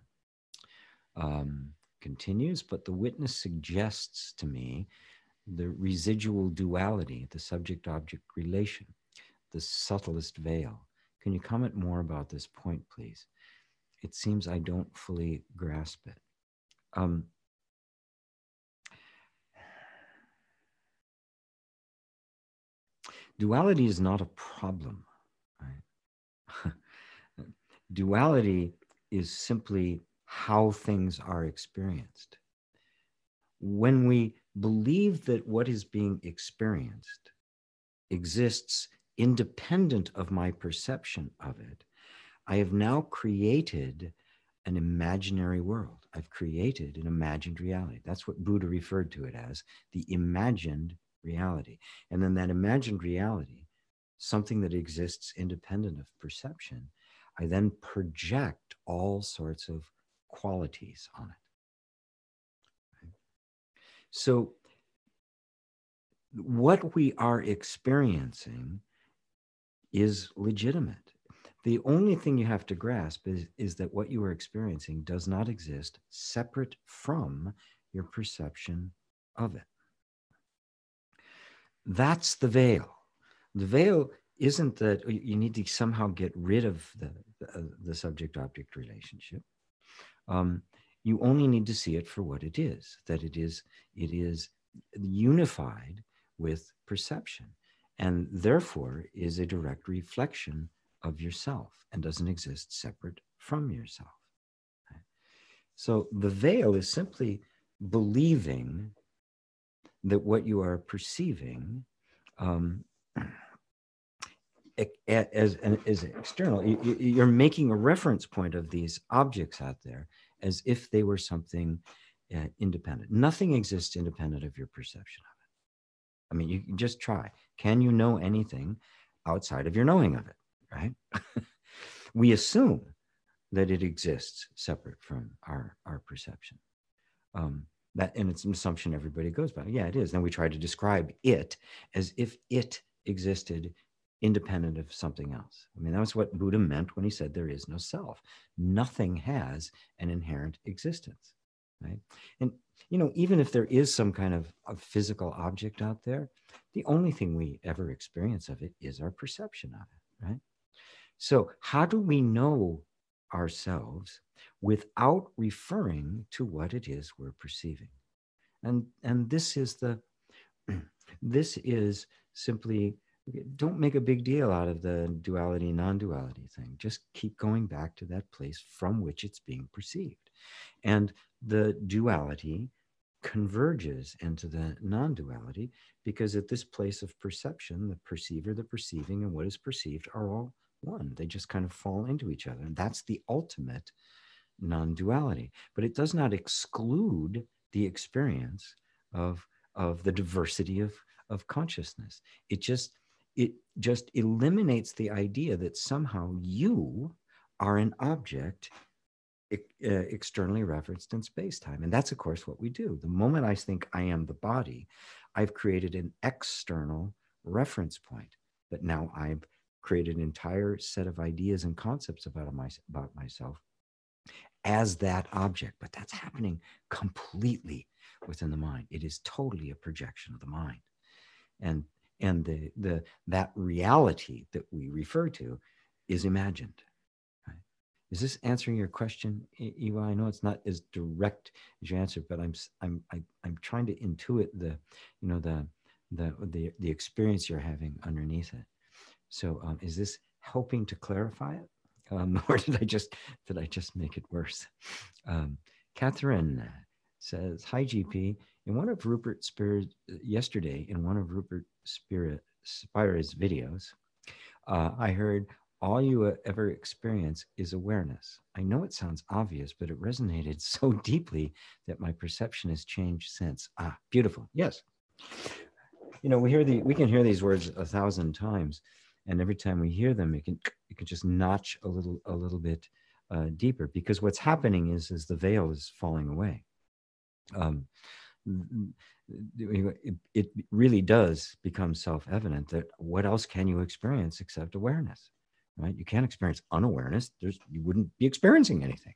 Continues, but the witness suggests to me the residual duality, the subject-object relation, the subtlest veil. Can you comment more about this point, please? It seems I don't fully grasp it. Duality is not a problem, right? Duality is simply how things are experienced. When we believe that what is being experienced exists independent of my perception of it, I have now created an imaginary world. I've created an imagined reality. That's what Buddha referred to it as, the imagined reality. And then that imagined reality, something that exists independent of perception, I then project all sorts of qualities on it. So what we are experiencing is legitimate. The only thing you have to grasp is that what you are experiencing does not exist separate from your perception of it. That's the veil. The veil isn't that you need to somehow get rid of the subject-object relationship. You only need to see it for what it is, that it is unified with perception, and therefore is a direct reflection of yourself and doesn't exist separate from yourself. Right? So the veil is simply believing that what you are perceiving as external, you're making a reference point of these objects out there as if they were something independent. Nothing exists independent of your perception of it. I mean, you can just try. Can you know anything outside of your knowing of it, right? We assume that it exists separate from our perception. And it's an assumption everybody goes by. Yeah, it is. Then we try to describe it as if it existed independent of something else. I mean, that was what Buddha meant when he said there is no self. Nothing has an inherent existence, right? And, even if there is some kind of a physical object out there, the only thing we ever experience of it is our perception of it, right? So how do we know ourselves without referring to what it is we're perceiving? And this is this is simply, don't make a big deal out of the duality, non-duality thing. Just keep going back to that place from which it's being perceived. And the duality converges into the non-duality, because at this place of perception, the perceiver, the perceiving, and what is perceived are all one. They just kind of fall into each other. And that's the ultimate non-duality. But it does not exclude the experience of the diversity of consciousness. It just eliminates the idea that somehow you are an object externally referenced in space-time. And that's, of course, what we do. The moment I think I am the body, I've created an external reference point. But now I've created an entire set of ideas and concepts about myself as that object. But that's happening completely within the mind. It is totally a projection of the mind. And that reality that we refer to is imagined. Right? Is this answering your question, Eva? I know it's not as direct as your answer, but I'm trying to intuit the experience you're having underneath it. So is this helping to clarify it, or did I just make it worse? Catherine says, "Hi GP. In one of Rupert Spire's yesterday, in one of Rupert Spire's videos, I heard all you ever experience is awareness. I know it sounds obvious, but it resonated so deeply that my perception has changed since." Ah, beautiful. Yes. We can hear these words 1,000 times, and every time we hear them, it can just notch a little bit deeper, because what's happening is the veil is falling away. It really does become self-evident that what else can you experience except awareness, right? You can't experience unawareness. You wouldn't be experiencing anything.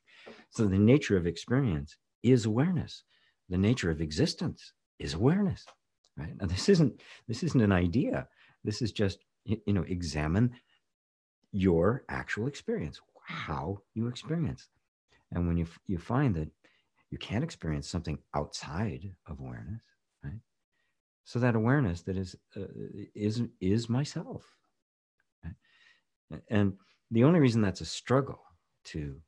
So the nature of experience is awareness. The nature of existence is awareness, right? Now this isn't an idea. This is just, examine your actual experience, how you experience. And when you find that you can't experience something outside of awareness, right? So that awareness that is myself. Right? And the only reason that's a struggle to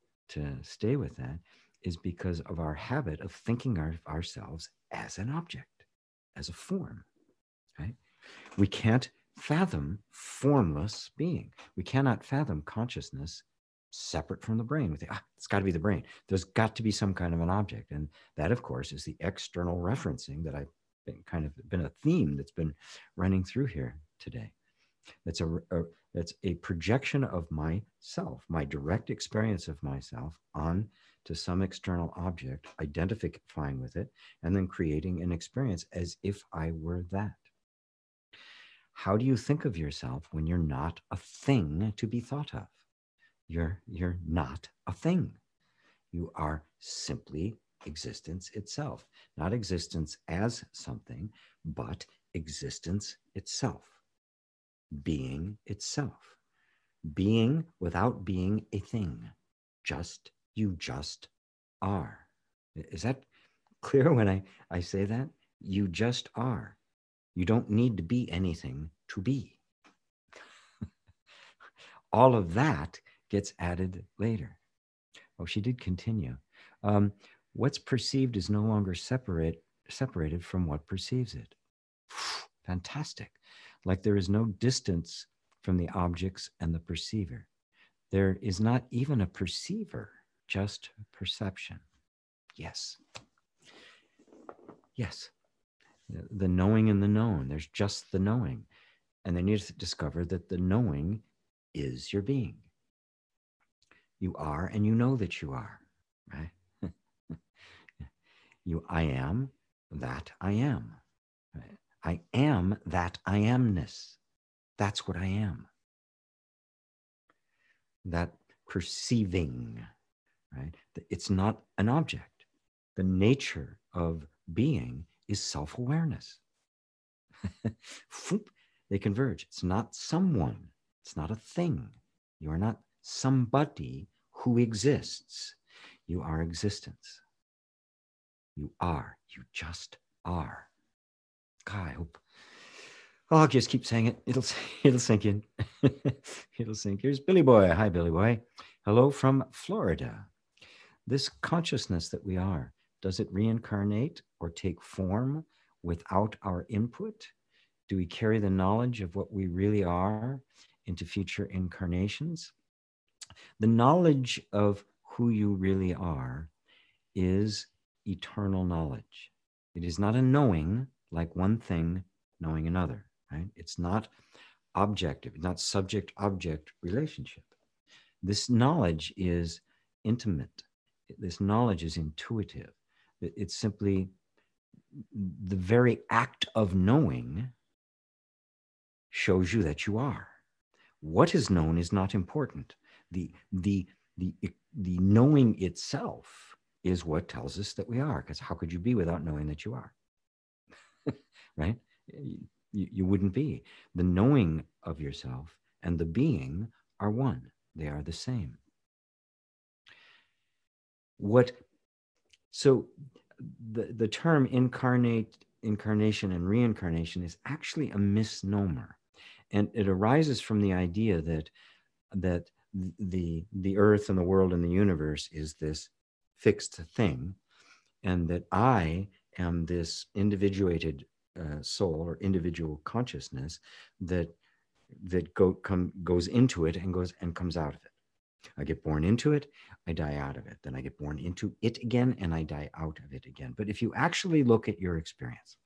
stay with that is because of our habit of thinking ourselves as an object, as a form, right? We can't fathom formless being. We cannot fathom consciousness separate from the brain. We think, it's got to be the brain. There's got to be some kind of an object. And that, of course, is the external referencing that I've been a theme that's been running through here today. That's a projection of myself, my direct experience of myself on to some external object, identifying with it, and then creating an experience as if I were that. How do you think of yourself when you're not a thing to be thought of? You're not a thing. You are simply existence itself, not existence as something, but existence itself, being itself, being without being a thing. You just are. Is that clear when I say that? You just are. You don't need to be anything to be. All of that gets added later. Oh, she did continue. What's perceived is no longer separated from what perceives it. Fantastic. Like there is no distance from the objects and the perceiver. There is not even a perceiver, just perception. Yes. Yes. The knowing and the known. There's just the knowing. And then you discover that the knowing is your being. You are, and you know that you are, right? I am that I am. Right? I am that I amness. That's what I am. That perceiving, right? It's not an object. The nature of being is self-awareness. They converge. It's not someone. It's not a thing. You are not somebody who exists. You are existence. You are. You just are. God, I hope. I'll just keep saying it. It'll sink in. It'll sink. Here's Billy Boy. Hi, Billy Boy. Hello from Florida. This consciousness that we are, does it reincarnate or take form without our input? Do we carry the knowledge of what we really are into future incarnations? The knowledge of who you really are is eternal knowledge. It is not a knowing like one thing knowing another, right? It's not objective, it's not subject-object relationship. This knowledge is intimate. This knowledge is intuitive. It's simply the very act of knowing shows you that you are. What is known is not important. The, the, the knowing itself is what tells us that we are, because how could you be without knowing that you are? Right? You wouldn't be. The knowing of yourself and the being are one. They are the same. So the term incarnation and reincarnation is actually a misnomer. And it arises from the idea that the earth and the world and the universe is this fixed thing, and that I am this individuated soul or individual consciousness that goes into it and comes out of it. I get born into it, I die out of it. Then I get born into it again, and I die out of it again. But if you actually look at your experience,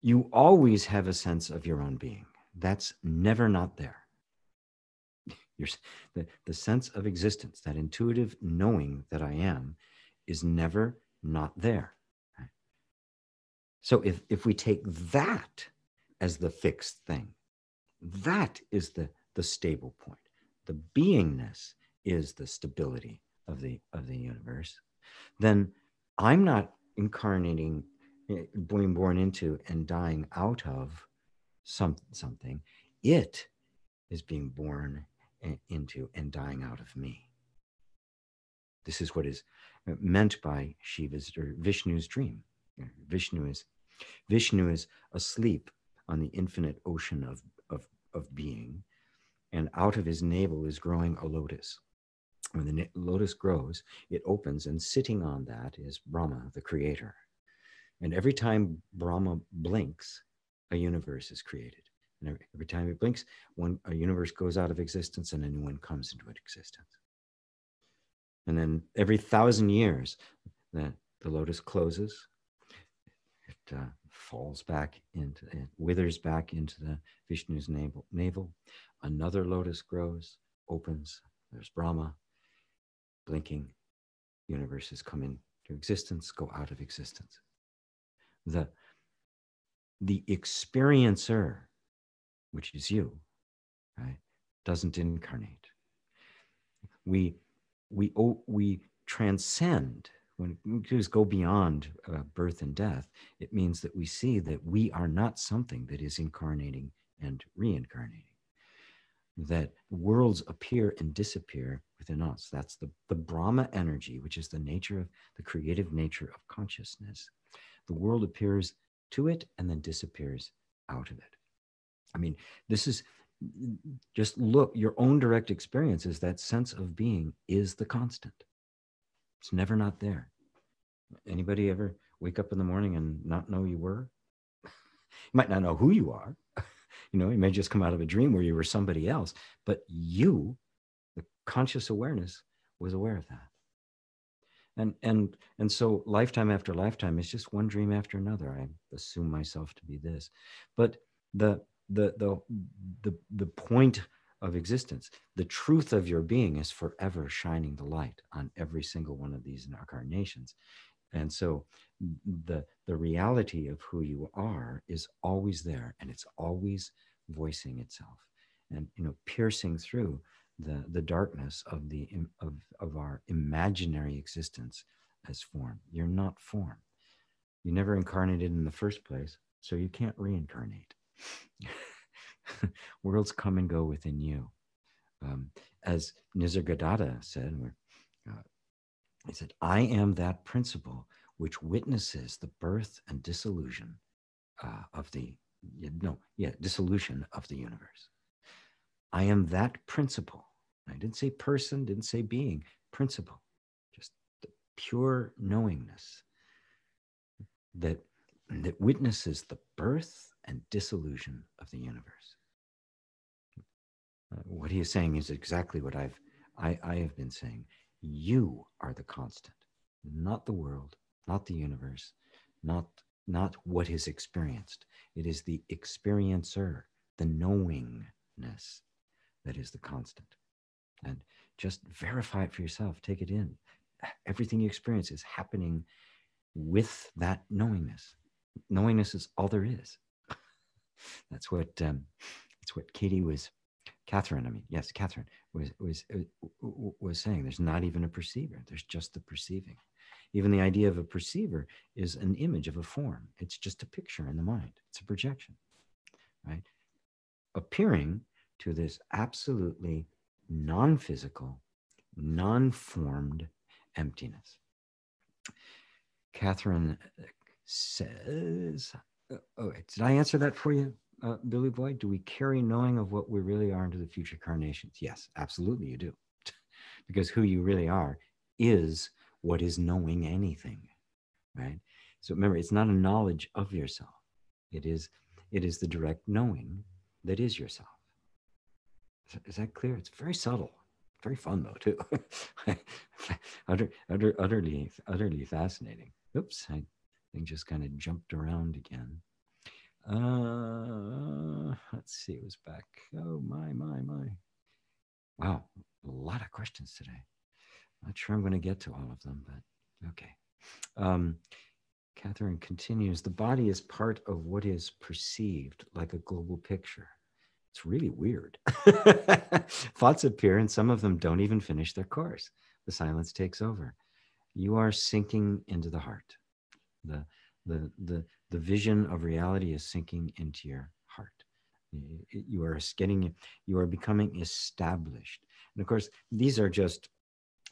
you always have a sense of your own being. That's never not there. The sense of existence, that intuitive knowing that I am, is never not there. So if we take that as the fixed thing, that is the stable point. The beingness is the stability of the universe. Then I'm not incarnating, being born into and dying out of something. It is being born into and dying out of me. This is what is meant by Shiva's or Vishnu's dream. Vishnu is asleep on the infinite ocean of being, and out of his navel is growing a lotus. When the lotus grows, it opens, and sitting on that is Brahma, the creator. And every time Brahma blinks, a universe is created. And every time he blinks, a universe goes out of existence and a new one comes into existence. And then every 1,000 years, the lotus closes. It falls back into, it withers back into the Vishnu's navel. Another lotus grows, opens. There's Brahma, blinking. Universes come into existence, go out of existence. The experiencer, which is you, right, doesn't incarnate. We transcend. When we just go beyond birth and death, it means that we see that we are not something that is incarnating and reincarnating. That worlds appear and disappear within us. That's the Brahma energy, which is the nature of the creative nature of consciousness. The world appears to it and then disappears out of it. I mean, this is just look, your own direct experience is that sense of being is the constant. It's never not there. Anybody ever wake up in the morning and not know you were? You might not know who you are. You know, you may just come out of a dream where you were somebody else, but you, the conscious awareness, was aware of that. And so lifetime after lifetime is just one dream after another. I assume myself to be this, but the point of existence, the truth of your being, is forever shining the light on every single one of these incarnations. And so the reality of who you are is always there, and it's always voicing itself, and piercing through the darkness of our imaginary existence as form. You're not form. You never incarnated in the first place, so you can't reincarnate. Worlds come and go within you. As Nisargadatta said, he said, I am that principle which witnesses the birth and dissolution dissolution of the universe. I am that principle. I didn't say person, didn't say being, principle. Just the pure knowingness that witnesses the birth and dissolution of the universe. What he is saying is exactly what I have been saying. You are the constant, not the world, not the universe, not what is experienced. It is the experiencer, the knowingness, that is the constant. And just verify it for yourself. Take it in. Everything you experience is happening with that knowingness. Knowingness is all there is. That's what Catherine. I mean, yes, Catherine was saying. There's not even a perceiver. There's just the perceiving. Even the idea of a perceiver is an image of a form. It's just a picture in the mind. It's a projection, right? Appearing to this absolutely non-physical, non-formed emptiness. Catherine says, oh, did I answer that for you, Billy Boy? Do we carry knowing of what we really are into the future carnations? Yes, absolutely you do. Because who you really are is what is knowing anything, right? So remember, it's not a knowledge of yourself. It is the direct knowing that is yourself. Is that clear? It's very subtle. Very fun though, too. Utterly fascinating. Oops, I think just kind of jumped around again. Let's see, it was back. Oh, my. Wow, a lot of questions today. Not sure I'm going to get to all of them, but okay. Catherine continues, the body is part of what is perceived like a global picture. It's really weird. Thoughts appear and some of them don't even finish their course. The silence takes over. You are sinking into the heart. The vision of reality is sinking into your heart. You are becoming established. And of course, these are just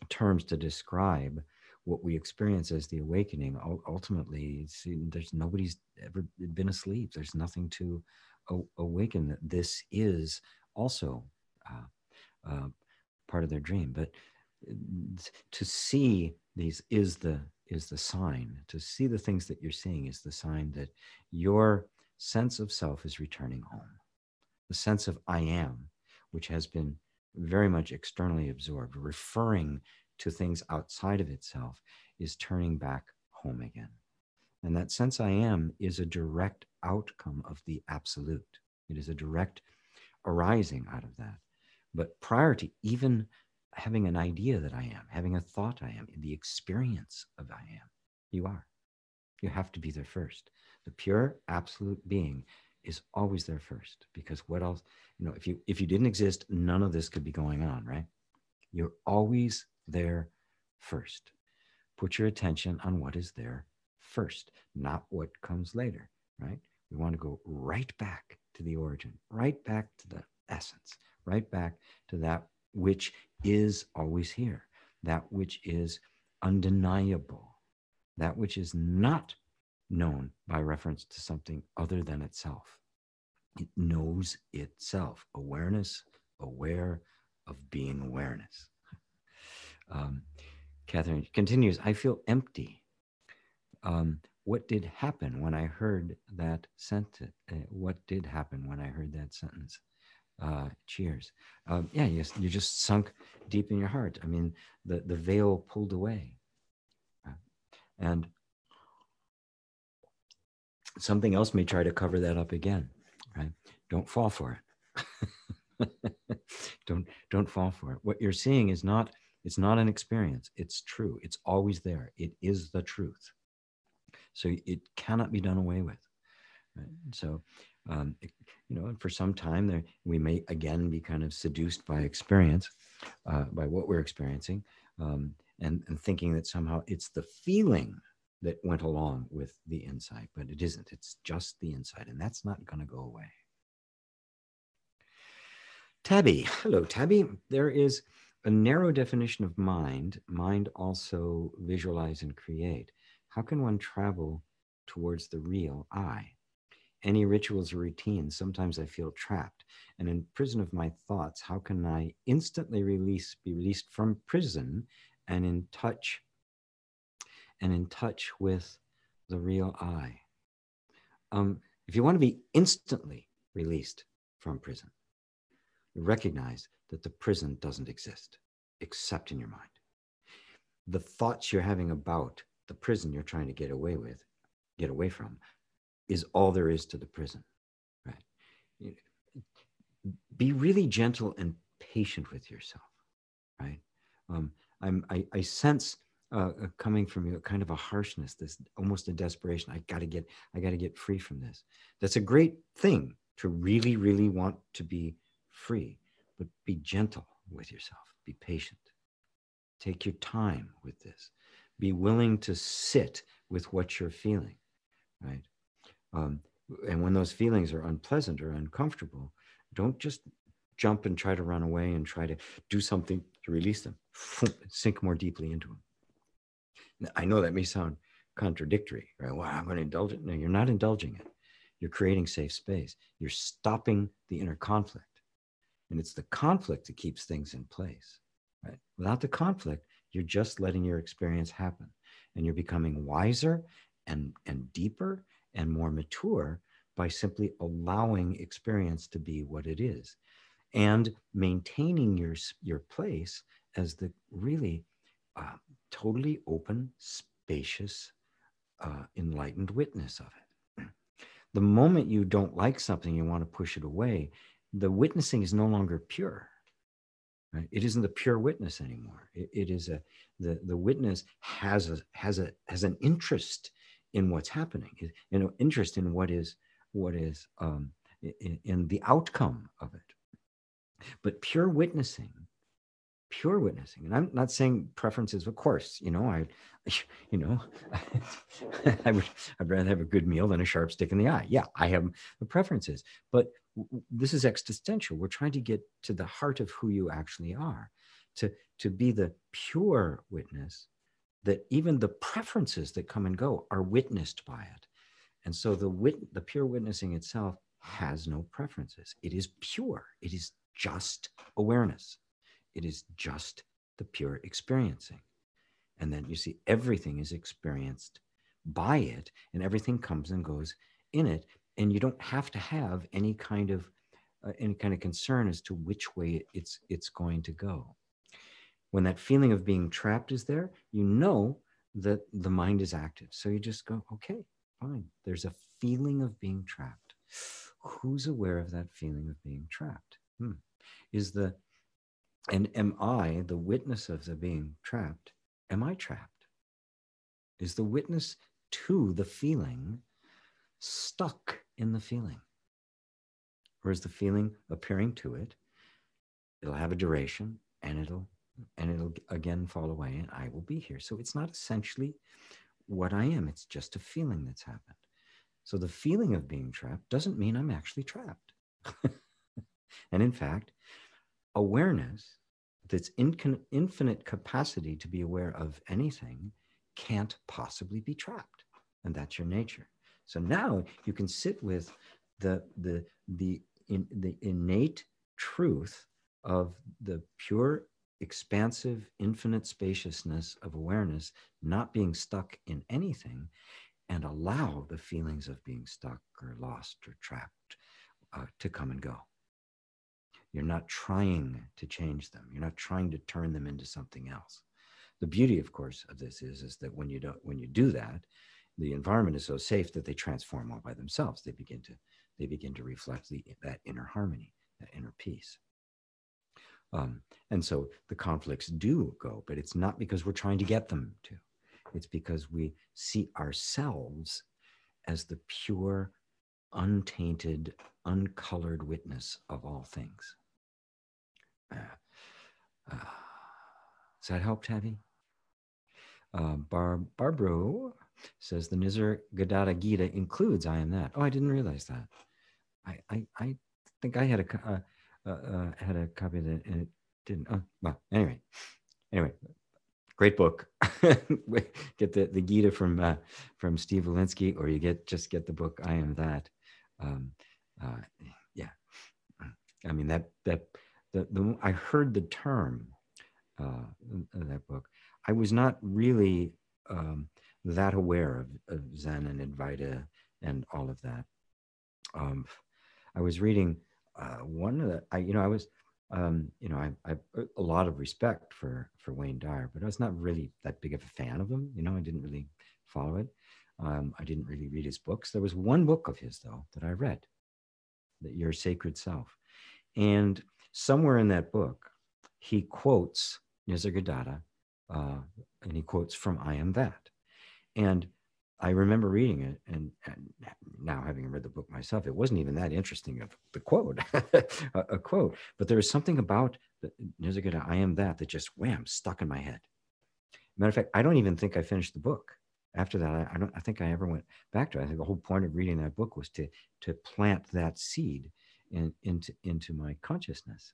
terms to describe what we experience as the awakening. Ultimately, there's nobody's ever been asleep. There's nothing to awaken. This is also part of their dream. But to see these is the sign. To see the things that you're seeing is the sign that your sense of self is returning home. The sense of I am, which has been very much externally absorbed, referring to things outside of itself, is turning back home again. And that sense I am is a direct outcome of the absolute. It is a direct arising out of that. But prior to even having an idea that I am, having a thought I am, the experience of I am, you are. You have to be there first. The pure absolute being is always there first, because what else, if you didn't exist, none of this could be going on, right? You're always there first. Put your attention on what is there first, not what comes later, right? We want to go right back to the origin, right back to the essence, right back to that which is always here, that which is undeniable, that which is not known by reference to something other than itself. It knows itself. Awareness, aware of being awareness. Catherine continues, I feel empty. What did happen when I heard that sentence? What did happen when I heard that sentence? Cheers. Yeah, you just sunk deep in your heart. I mean, the veil pulled away. And something else may try to cover that up again, right? Don't fall for it. Don't fall for it. What you're seeing is it's not an experience. It's true. It's always there. It is the truth. So it cannot be done away with. Right? So, for some time there, we may again be kind of seduced by experience, by what we're experiencing, and thinking that somehow it's the feeling that went along with the insight, but it isn't. It's just the insight, and that's not going to go away. Tabby, hello, Tabby. There is a narrow definition of mind. Mind also visualize and create. How can one travel towards the real I? Any rituals or routines, sometimes I feel trapped and in prison of my thoughts. How can I instantly be released from prison and in touch with the real I? If you want to be instantly released from prison, recognize that the prison doesn't exist except in your mind. The thoughts you're having about the prison you're trying to get away from, is all there is to the prison, right? Be really gentle and patient with yourself. right? Um, I sense coming from you kind of a harshness, this almost a desperation. I got to get free from this. That's a great thing to really, really want to be free, but be gentle with yourself. Be patient. Take your time with this. Be willing to sit with what you're feeling, right? Um, and when those feelings are unpleasant or uncomfortable, don't just jump and try to run away and try to do something to release them. Sink more deeply into them. Now, I know that may sound contradictory, right? Well, I'm going to indulge it. No, you're not indulging it. You're creating safe space. You're stopping the inner conflict. And it's the conflict that keeps things in place, right? Without the conflict, you're just letting your experience happen. And you're becoming wiser and deeper and more mature by simply allowing experience to be what it is and maintaining your place as the really uh, totally open, spacious, enlightened witness of it. The moment you don't like something, you want to push it away, the witnessing is no longer pure. Right? It isn't the pure witness anymore. It is the witness has an interest in what's happening, an interest in what is in the outcome of it. But pure witnessing, and I'm not saying preferences, of course, you know, I'd rather have a good meal than a sharp stick in the eye. Yeah, I have the preferences, but this is existential. We're trying to get to the heart of who you actually are, to be the pure witness that even the preferences that come and go are witnessed by it. And so the pure witnessing itself has no preferences. It is pure. It is just awareness. It is just the pure experiencing. And then you see everything is experienced by it, and everything comes and goes in it. And you don't have to have any kind of concern as to which way it's going to go. When that feeling of being trapped is there, you know that the mind is active. So you just go, okay, fine. There's a feeling of being trapped. Who's aware of that feeling of being trapped? And am I the witness of the being trapped? Am I trapped? Is the witness to the feeling stuck in the feeling? Or is the feeling appearing to it? It'll have a duration and it'll again fall away and I will be here. So it's not essentially what I am. It's just a feeling that's happened. So the feeling of being trapped doesn't mean I'm actually trapped. And in fact, awareness, that's infinite capacity to be aware of anything, can't possibly be trapped. And that's your nature. So now you can sit with the innate truth of the pure, expansive, infinite spaciousness of awareness, not being stuck in anything, and allow the feelings of being stuck or lost or trapped to come and go. You're not trying to change them. You're not trying to turn them into something else. The beauty, of course, of this is that when you do that, the environment is so safe that they transform all by themselves. They begin to reflect that inner harmony, that inner peace. And so the conflicts do go, but it's not because we're trying to get them to. It's because we see ourselves as the pure, untainted, uncolored witness of all things. Does that help, Tabby? Barbro says the Nisargadatta Gita includes I am that. Oh, I didn't realize that. I think I had a copy of that and it didn't. Oh, well, anyway, great book. Get the Gita from Steve Walensky, or you just get the book I Am That. Yeah, I mean the I heard the term that book. I was not really that aware of Zen and Advaita and all of that. I was reading one of the. I was. I a lot of respect for Wayne Dyer, but I was not really that big of a fan of him. I didn't really follow it. I didn't really read his books. There was one book of his, though, that I read, that Your Sacred Self. And somewhere in that book, he quotes Nisargadatta, and he quotes from I Am That. And I remember reading it, and now having read the book myself, it wasn't even that interesting of the quote, a quote, but there was something about the Nisargadatta, I Am That, that just wham, stuck in my head. Matter of fact, I don't even think I finished the book. After that, I think I ever went back to it. I think the whole point of reading that book was to plant that seed into my consciousness.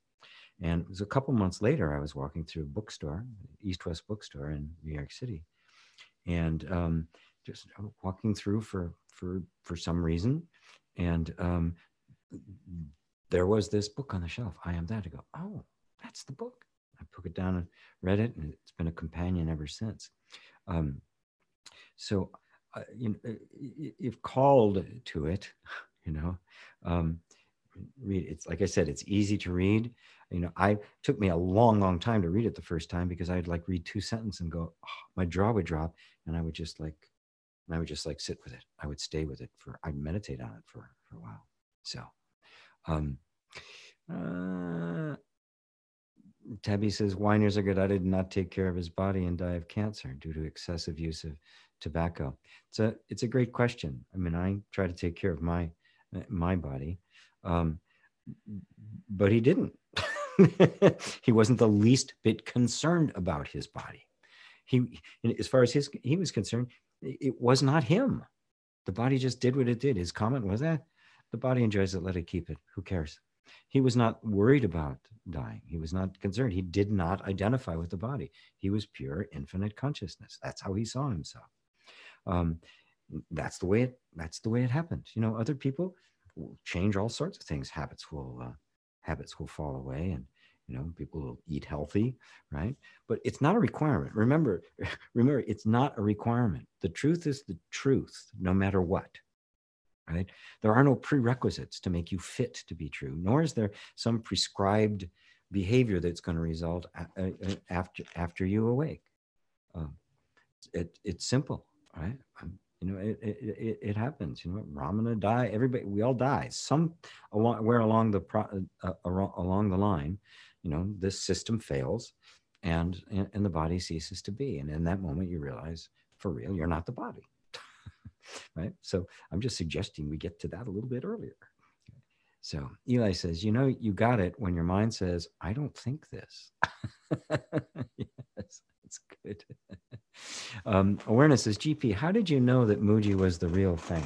And it was a couple months later, I was walking through a bookstore, East West bookstore in New York City, and just walking through for some reason, and there was this book on the shelf. I Am That. I go, oh, that's the book. I took it down and read it, and it's been a companion ever since. So, if called to it, read. It's like I said, it's easy to read. I took me a long time to read it the first time, because I'd like read 2 sentences and go, oh, my jaw would drop, and I would just like sit with it. I would stay with it I'd meditate on it for a while. So, Tabby says, why Nisargadatta did not take care of his body and die of cancer due to excessive use of tobacco. It's a great question. I mean, I try to take care of my body, but he didn't. He wasn't the least bit concerned about his body. As far as he was concerned, it was not him. The body just did what it did. His comment was that the body enjoys it, let it keep it. Who cares? He was not worried about dying. He was not concerned. He did not identify with the body. He was pure infinite consciousness. That's how he saw himself. That's the way it happened. Other people will change all sorts of things. Habits will fall away, and people will eat healthy, right? But it's not a requirement. Remember, it's not a requirement. The truth is the truth, no matter what. Right? There are no prerequisites to make you fit to be true, nor is there some prescribed behavior that's going to result after you awake. It's simple, right? It happens. Ramana die. Everybody, we all die. Somewhere along the line, this system fails, and the body ceases to be. And in that moment, you realize, for real, you're not the body. Right? So I'm just suggesting we get to that a little bit earlier. So Eli says, you got it when your mind says, I don't think this. Yes, it's good. Awareness says, GP, how did you know that Mooji was the real thing?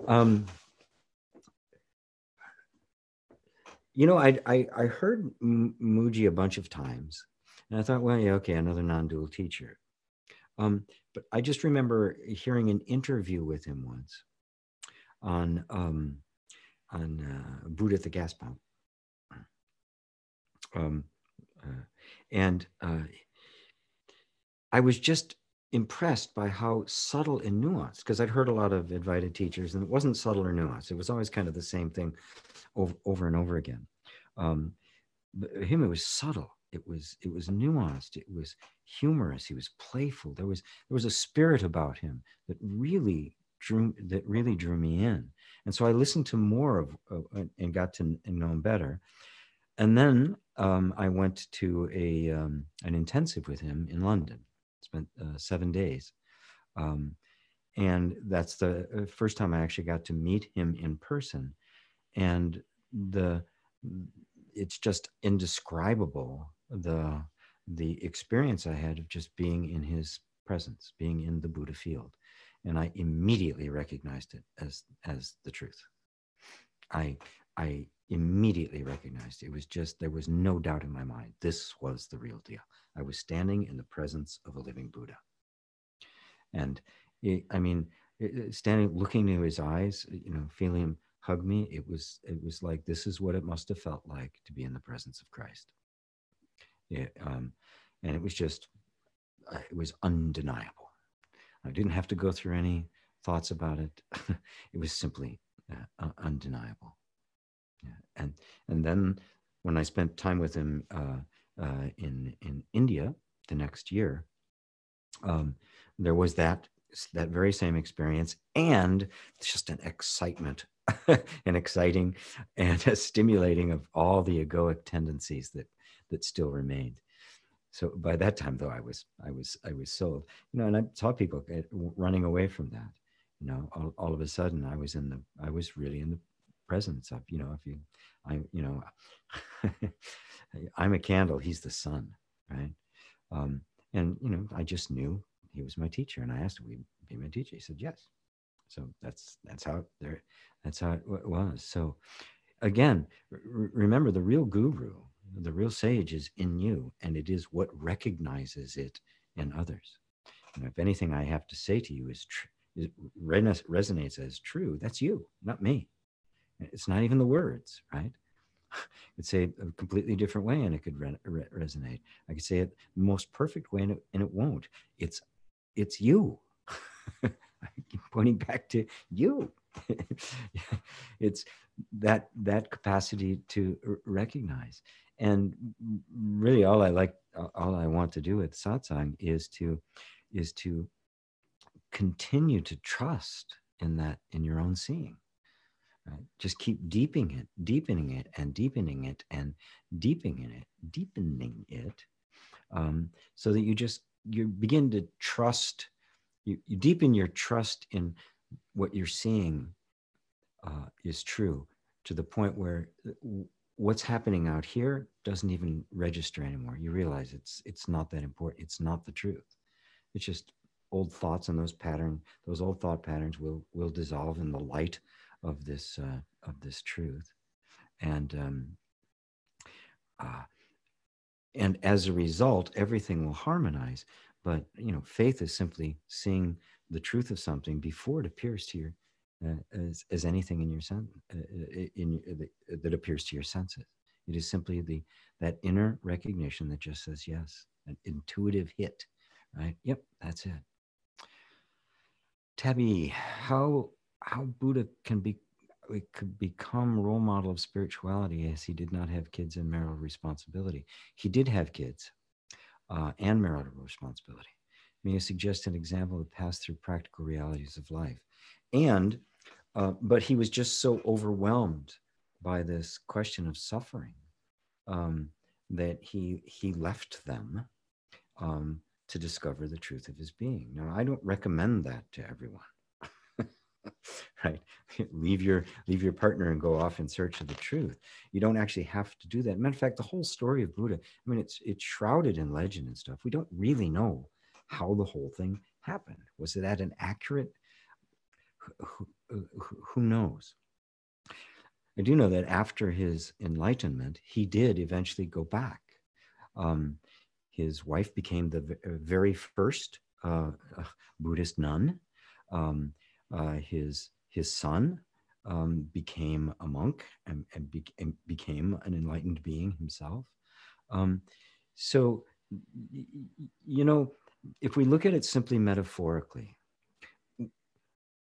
I heard Mooji a bunch of times, and I thought, well, yeah, okay, another non-dual teacher. But I just remember hearing an interview with him once on Buddha at the gas pump, and I was just impressed by how subtle and nuanced, because I'd heard a lot of invited teachers, and it wasn't subtle or nuanced. It was always kind of the same thing over and over again. But him, it was subtle. It was nuanced. It was humorous. He was playful. There was a spirit about him that really drew me in. And so I listened to more of and got to know him better. And then I went to an intensive with him in London. Spent 7 days, and that's the first time I actually got to meet him in person. And it's just indescribable, the experience I had of just being in his presence, being in the Buddha field. And I immediately recognized it as the truth. I immediately recognized it was just, there was no doubt in my mind, this was the real deal. I was standing in the presence of a living Buddha. And standing, looking into his eyes, feeling him hug me, it was like, this is what it must have felt like to be in the presence of Christ. And it was just, it was undeniable. I didn't have to go through any thoughts about it. It was simply undeniable. Yeah. And then when I spent time with him in India the next year, there was that very same experience, and just an excitement, an exciting and a stimulating of all the egoic tendencies that still remained. So by that time, though, I was sold, and I saw people running away from that. All of a sudden, I was really in the presence of, if you, I, I'm a candle, he's the sun, right? Um, and I just knew he was my teacher, and I asked him, "Will you be my teacher?" He said, "Yes." So that's how it was. So again, remember, the real guru, the real sage is in you, and it is what recognizes it in others. If anything I have to say to you resonates as true, that's you, not me. It's not even the words, right? Could say it a completely different way and it could resonate. I could say it the most perfect way and it won't. It's you. I keep pointing back to you. It's that capacity to recognize. And really, all I want to do with satsang is to continue to trust in your own seeing. Right? Just keep deepening it, and deepening it, and deepening it, so that you begin to trust. You deepen your trust in what you're seeing is true, to the point where what's happening out here doesn't even register anymore. You realize it's not that important. It's not the truth. It's just old thoughts, and those old thought patterns will dissolve in the light of this truth, and uh, and as a result, everything will harmonize. But faith is simply seeing the truth of something before it appears to your as anything in your that appears to your senses. It is simply that inner recognition that just says yes, an intuitive hit, right? Yep, that's it. Tabby, how Buddha could become role model of spirituality, as he did not have kids and marital responsibility. He did have kids and marital responsibility. May I suggest an example that passed through practical realities of life? But he was just so overwhelmed by this question of suffering that he left them to discover the truth of his being. Now, I don't recommend that to everyone. Right? Leave your partner and go off in search of the truth. You don't actually have to do that. Matter of fact, the whole story of Buddha, I mean, it's shrouded in legend and stuff. We don't really know how the whole thing happened. Was it at an accurate? Who knows? I do know that after his enlightenment, he did eventually go back. His wife became the very first Buddhist nun. His son became a monk and became an enlightened being himself. So, if we look at it simply metaphorically,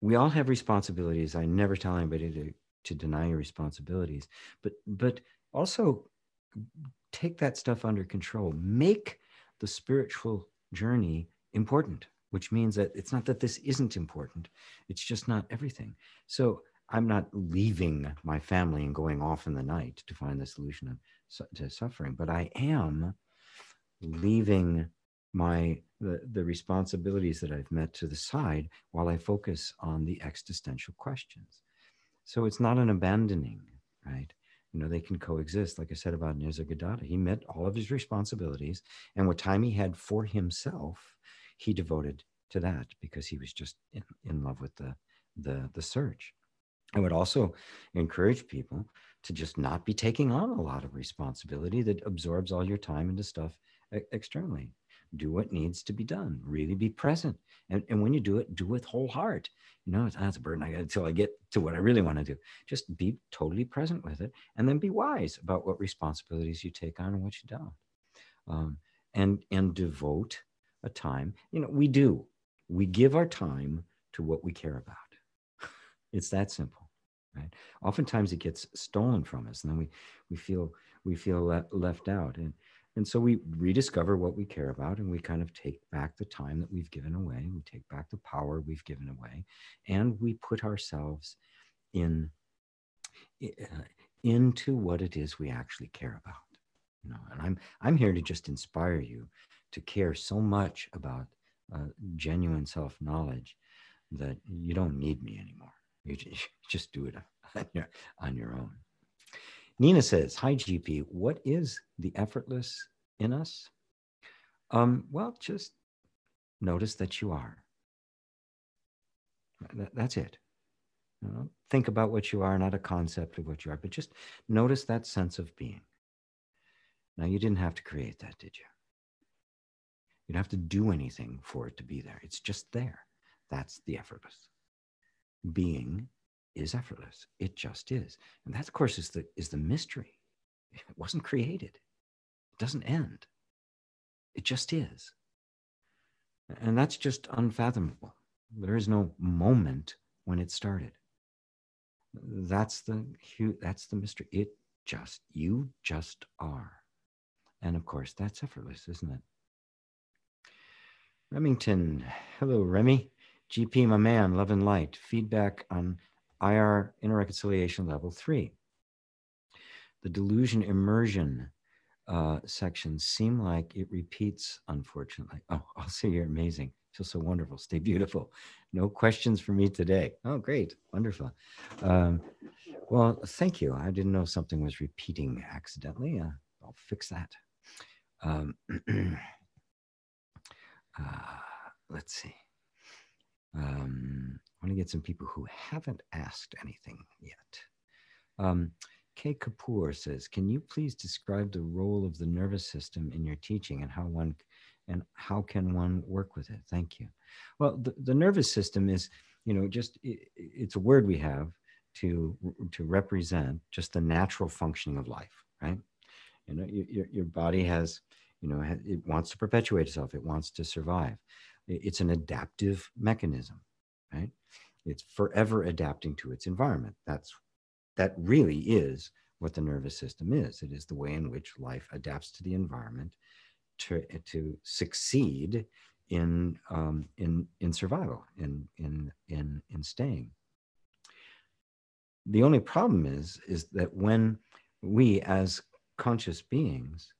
we all have responsibilities. I never tell anybody to deny your responsibilities, but also take that stuff under control. Make the spiritual journey important, which means that it's not that this isn't important. It's just not everything. So I'm not leaving my family and going off in the night to find the solution to suffering, but I am leaving the responsibilities that I've met to the side while I focus on the existential questions. So it's not an abandoning, right? They can coexist. Like I said about Nisargadatta, he met all of his responsibilities, and what time he had for himself, he devoted to that, because he was just in love with the search. I would also encourage people to just not be taking on a lot of responsibility that absorbs all your time into stuff externally. Do what needs to be done. Really be present. And when you do it with whole heart. It's a burden I got until I get to what I really want to do. Just be totally present with it, and then be wise about what responsibilities you take on and what you don't. And devote a time. We give our time to what we care about. It's that simple, right? Oftentimes it gets stolen from us, and then we feel left out. And so we rediscover what we care about, and we kind of take back the time that we've given away. We take back the power we've given away, and we put ourselves into what it is we actually care about. And I'm here to just inspire you to care so much about genuine self-knowledge that you don't need me anymore. You just do it on your own. Nina says, "Hi GP, what is the effortless in us?" Well, just notice that you are. That's it. Think about what you are, not a concept of what you are, but just notice that sense of being. Now, you didn't have to create that, did you? You don't have to do anything for it to be there. It's just there. That's the effortless. Being is effortless. It just is. And that, of course, is the mystery. It wasn't created. It doesn't end. It just is. And that's just unfathomable. There is no moment when it started. That's the mystery. You just are. And of course, that's effortless, isn't it? Remington, hello, Remy. GP, my man, love and light. Feedback on IR interreconciliation level 3. The delusion immersion sections seem like it repeats, unfortunately. Oh, I'll say you're amazing. Feel so wonderful. Stay beautiful. No questions for me today. Oh, great. Wonderful. Well, thank you. I didn't know something was repeating accidentally. I'll fix that. Let's see. I want to get some people who haven't asked anything yet. Kay Kapoor says, "Can you please describe the role of the nervous system in your teaching and how can one work with it? Thank you." Well, the nervous system is, it's a word we have to represent just the natural functioning of life, right? Your body has, it wants to perpetuate itself. It wants to survive. It's an adaptive mechanism, right? It's forever adapting to its environment. That really is what the nervous system is. It is the way in which life adapts to the environment to succeed in survival, in staying. The only problem is that when we as conscious beings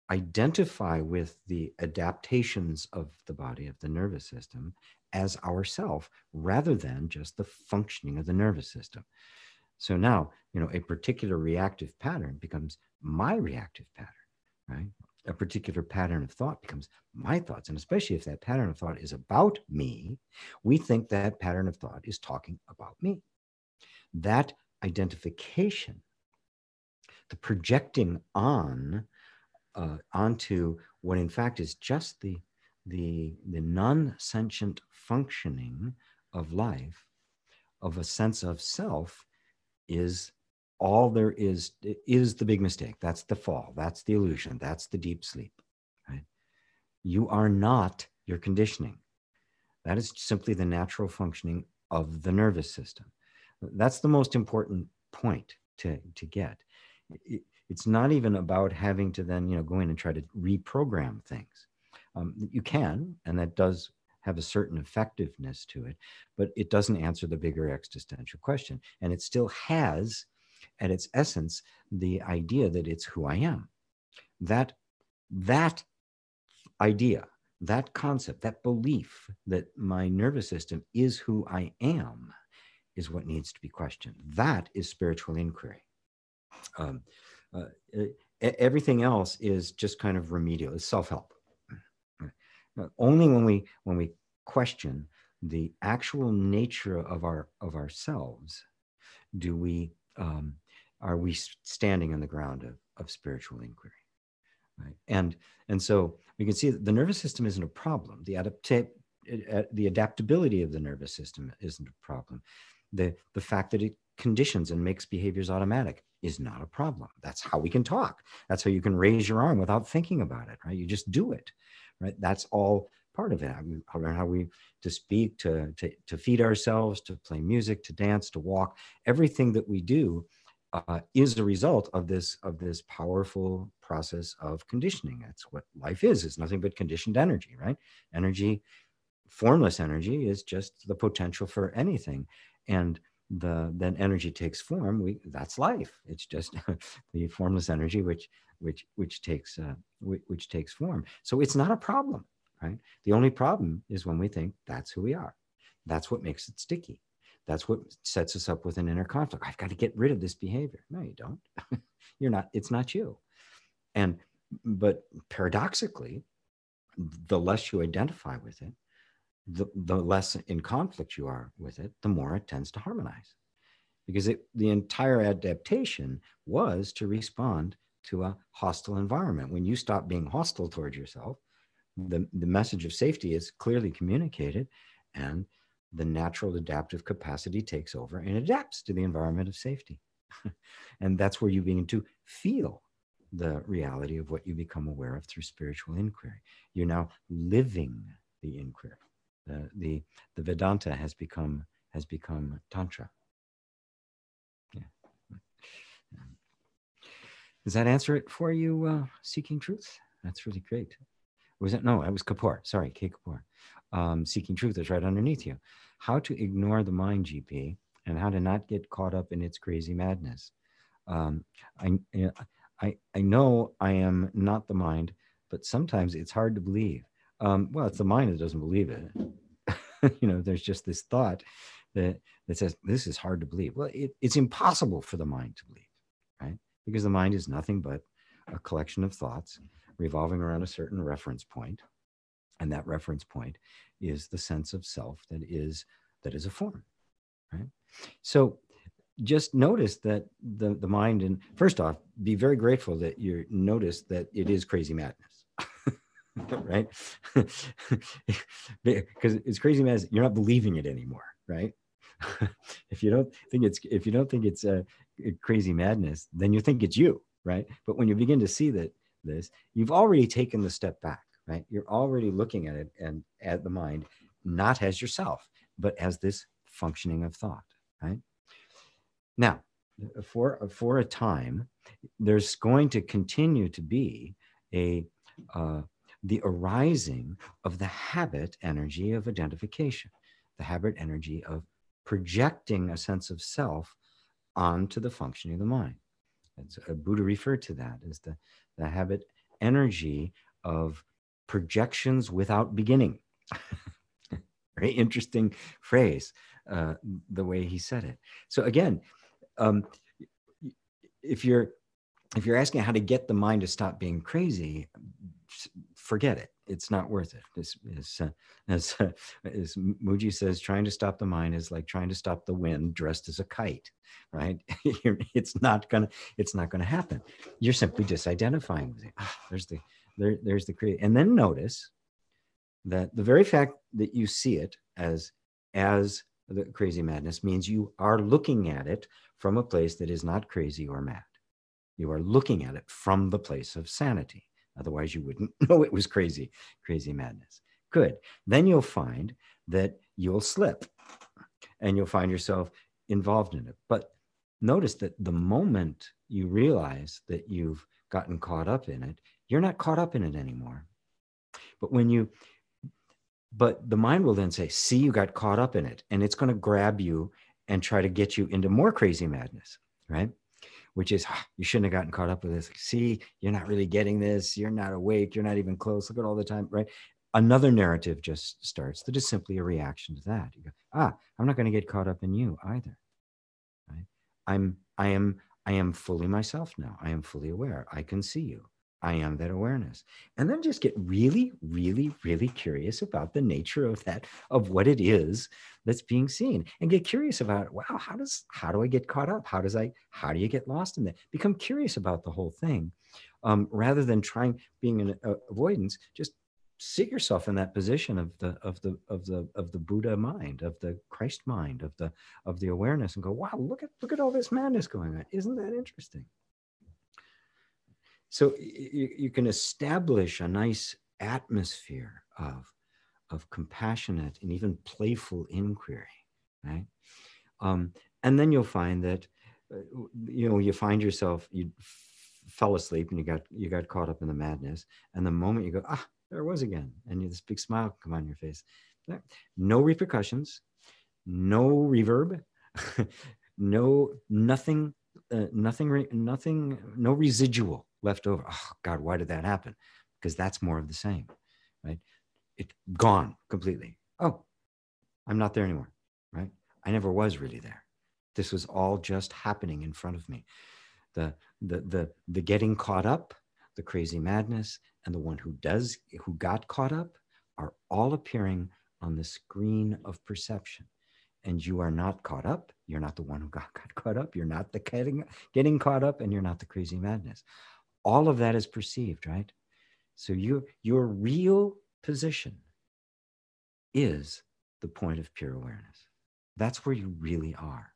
identify with the adaptations of the body, of the nervous system, as ourself, rather than just the functioning of the nervous system. So now, a particular reactive pattern becomes my reactive pattern, right? A particular pattern of thought becomes my thoughts. And especially if that pattern of thought is about me, we think that pattern of thought is talking about me. That identification, the projecting onto what in fact is just the non-sentient functioning of life, of a sense of self, is all there is the big mistake. That's the fall. That's the illusion. That's the deep sleep, right? You are not your conditioning. That is simply the natural functioning of the nervous system. That's the most important point to get. It's not even about having to then, go in and try to reprogram things. You can, and that does have a certain effectiveness to it, but it doesn't answer the bigger existential question. And it still has, at its essence, the idea that it's who I am. That idea, that concept, that belief that my nervous system is who I am is what needs to be questioned. That is spiritual inquiry. Everything else is just kind of remedial. It's self-help. Only when we question the actual nature of ourselves are we standing on the ground of spiritual inquiry, right? And so we can see that the nervous system isn't a problem. The adaptability of the nervous system isn't a problem. The fact that it conditions and makes behaviors automatic is not a problem. That's how we can talk. That's how you can raise your arm without thinking about it, right? You just do it, right? That's all part of it. How we to speak, to feed ourselves, to play music, to dance, to walk. Everything that we do is a result of this powerful process of conditioning. That's what life is. It's nothing but conditioned energy, right? Energy, formless energy, is just the potential for anything. And then energy takes form. That's life. It's just the formless energy which takes form. So it's not a problem, right? The only problem is when we think that's who we are. That's what makes it sticky. That's what sets us up with an inner conflict. I've got to get rid of this behavior. No, you don't. You're not. It's not you. But paradoxically, the less you identify with it, the less in conflict you are with it, the more it tends to harmonize. Because the entire adaptation was to respond to a hostile environment. When you stop being hostile towards yourself, the message of safety is clearly communicated, and the natural adaptive capacity takes over and adapts to the environment of safety. And that's where you begin to feel the reality of what you become aware of through spiritual inquiry. You're now living the inquiry. The Vedanta has become Tantra. Yeah. Does that answer it for you, Seeking Truth? That's really great. Was it? No, it was Kapoor. Sorry, K. Kapoor. Seeking Truth is right underneath you. How to ignore the mind, GP, and how to not get caught up in its crazy madness. I know I am not the mind, but sometimes it's hard to believe. Well, it's the mind that doesn't believe it. There's just this thought that says, this is hard to believe. Well, it's impossible for the mind to believe, right? Because the mind is nothing but a collection of thoughts revolving around a certain reference point. And that reference point is the sense of self that is a form, right? So just notice that the mind, and first off, be very grateful that you notice that it is crazy madness, right? Because it's crazy madness. You're not believing it anymore, right? If you don't think it's crazy madness, then you think it's you, right? But when you begin to see this, you've already taken the step back, right? You're already looking at it and at the mind, not as yourself, but as this functioning of thought, right? Now, for a time, there's going to continue to be the arising of the habit energy of identification, the habit energy of projecting a sense of self onto the functioning of the mind. Buddha referred to that as the habit energy of projections without beginning. Very interesting phrase, the way he said it. So again, if you're asking how to get the mind to stop being crazy, forget it. It's not worth it. As Muji says, trying to stop the mind is like trying to stop the wind dressed as a kite, right? It's not gonna happen. You're simply disidentifying with it. There's the create. And then notice that the very fact that you see it as the crazy madness means you are looking at it from a place that is not crazy or mad. You are looking at it from the place of sanity. Otherwise, you wouldn't know it was crazy madness. Good. Then you'll find that you'll slip and you'll find yourself involved in it. But notice that the moment you realize that you've gotten caught up in it, you're not caught up in it anymore. But the mind will then say, see, you got caught up in it. And it's going to grab you and try to get you into more crazy madness, right? Which is, you shouldn't have gotten caught up with this. See, you're not really getting this. You're not awake. You're not even close. Look at all the time, right? Another narrative just starts that is simply a reaction to that. You go, I'm not going to get caught up in you either, right? I am fully myself now. I am fully aware. I can see you. I am that awareness. And then just get really, really, really curious about the nature of what it is that's being seen, and get curious about, wow, how do I get caught up? How do you get lost in that? Become curious about the whole thing, rather than being in avoidance. Just sit yourself in that position of the Buddha mind, of the Christ mind, of the awareness, and go, wow, look at all this madness going on. Isn't that interesting? So you can establish a nice atmosphere of compassionate and even playful inquiry, right? And then you'll find that, you find yourself, you fell asleep and you got caught up in the madness. And the moment you go, there it was again. And this big smile come on your face. No repercussions, no reverb, No, nothing, nothing, no residual left over. Oh God, why did that happen? Because that's more of the same, right? It gone completely. Oh, I'm not there anymore, right? I never was really there. This was all just happening in front of me. The getting caught up, the crazy madness, and the one who got caught up are all appearing on the screen of perception. And you are not caught up. You're not the one who got caught up. You're not the getting caught up, and you're not the crazy madness. All of that is perceived, right? So your real position is the point of pure awareness. That's where you really are.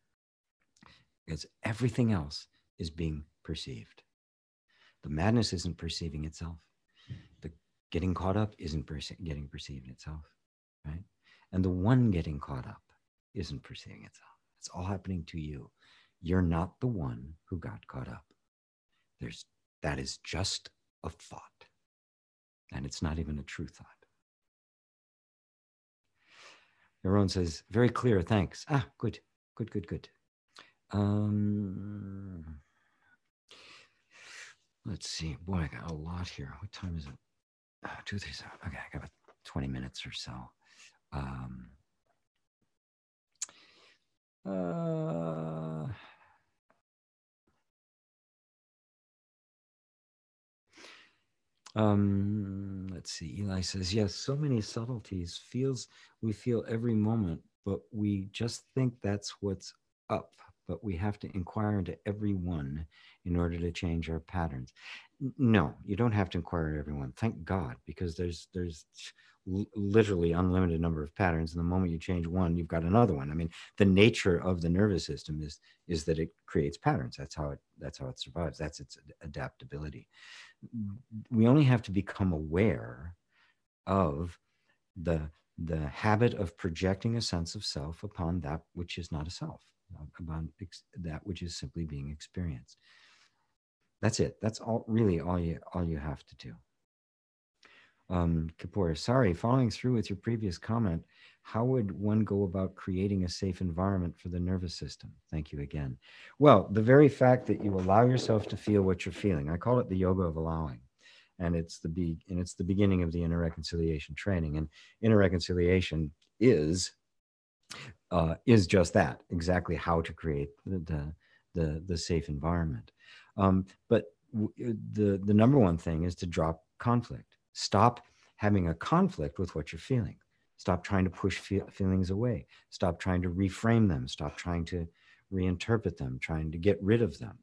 Because everything else is being perceived. The madness isn't perceiving itself. The getting caught up isn't getting perceived itself, right? And the one getting caught up isn't perceiving itself. It's all happening to you. You're not the one who got caught up. That is just a thought. And it's not even a true thought. Yaron says, very clear, thanks. Ah, good. Let's see. Boy, I got a lot here. What time is it? 2:37. Okay, I got about 20 minutes or so. Let's see. Eli says, yes, so many subtleties. We feel every moment, but we just think that's what's up. But we have to inquire into every one in order to change our patterns. No, you don't have to inquire into everyone. Thank God, because there's literally unlimited number of patterns. And the moment you change one, you've got another one. I mean, the nature of the nervous system is that it creates patterns. That's how it survives. That's its adaptability. We only have to become aware of the habit of projecting a sense of self upon that which is not a self, upon that which is simply being experienced. That's it. That's all you have to do. Kapoor, sorry, following through with your previous comment, how would one go about creating a safe environment for the nervous system? Thank you again. Well, the very fact that you allow yourself to feel what you're feeling, I call it the yoga of allowing. And it's the beginning of the inner reconciliation training. And inner reconciliation is just that, exactly how to create the safe environment. But the number one thing is to drop conflict. Stop having a conflict with what you're feeling. Stop trying to push feelings away. Stop trying to reframe them. Stop trying to reinterpret them, trying to get rid of them.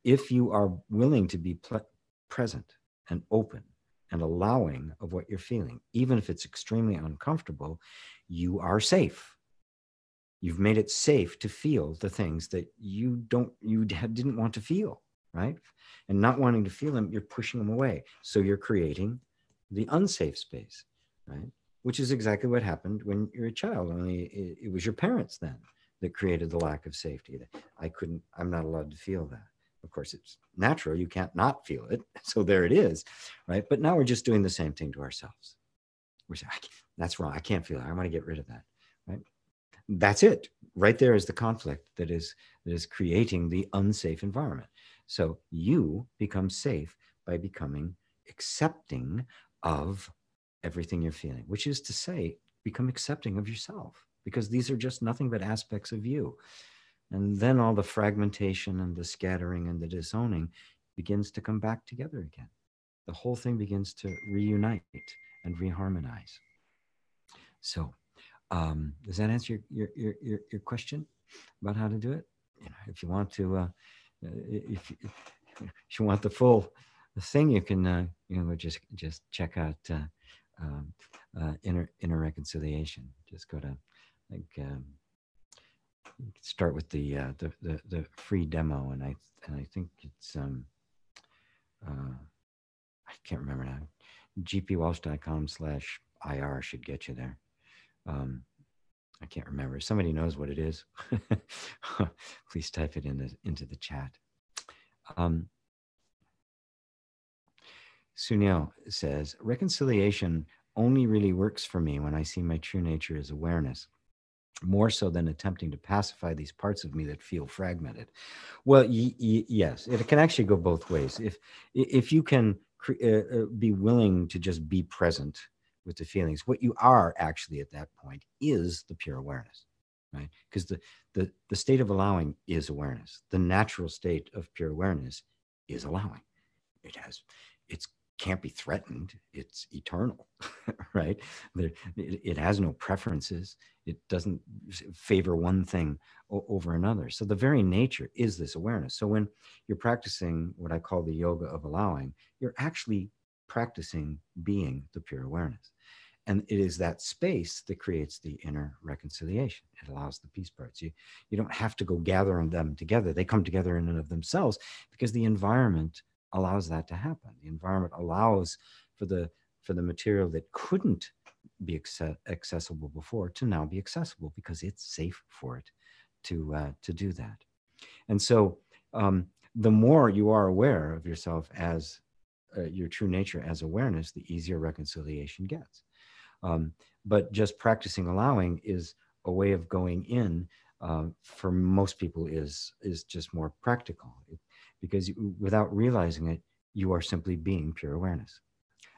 If you are willing to be present and open and allowing of what you're feeling, even if it's extremely uncomfortable, you are safe. You've made it safe to feel the things that you didn't want to feel, right? And not wanting to feel them, you're pushing them away. So you're creating the unsafe space, right? Which is exactly what happened when you're a child. Only it was your parents then that created the lack of safety. I'm not allowed to feel that. Of course, it's natural. You can't not feel it. So there it is, right? But now we're just doing the same thing to ourselves. We're saying, that's wrong. I can't feel it. I want to get rid of that, right? That's it. Right there is the conflict that is creating the unsafe environment. So you become safe by becoming accepting of everything you're feeling, which is to say, become accepting of yourself, because these are just nothing but aspects of you. And then all the fragmentation and the scattering and the disowning begins to come back together again. The whole thing begins to reunite and reharmonize. So, does that answer your question about how to do it? If you want to, if you want the full thing, you can just check out inner reconciliation. Just go to start with the free demo, and I think it's I can't remember now. gpwalsh.com/IR should get you there. I can't remember. If somebody knows what it is, please type it into the chat. Sunil says, reconciliation only really works for me when I see my true nature as awareness. more so than attempting to pacify these parts of me that feel fragmented. Well, yes, it can actually go both ways. If you can be willing to just be present with the feelings, what you are actually at that point is the pure awareness, right? Because the state of allowing is awareness. The natural state of pure awareness is allowing. It's can't be threatened. It's eternal, right? It has no preferences. It doesn't favor one thing over another. So the very nature is this awareness. So when you're practicing what I call the yoga of allowing, you're actually practicing being the pure awareness. And it is that space that creates the inner reconciliation. It allows the peace parts. You don't have to go gather them together. They come together in and of themselves because the environment allows that to happen. The environment allows for the material that couldn't be accessible before to now be accessible because it's safe for it to do that. And so the more you are aware of yourself as your true nature as awareness, the easier reconciliation gets. But just practicing allowing is a way of going in. For most people is just more practical because without realizing it, you are simply being pure awareness.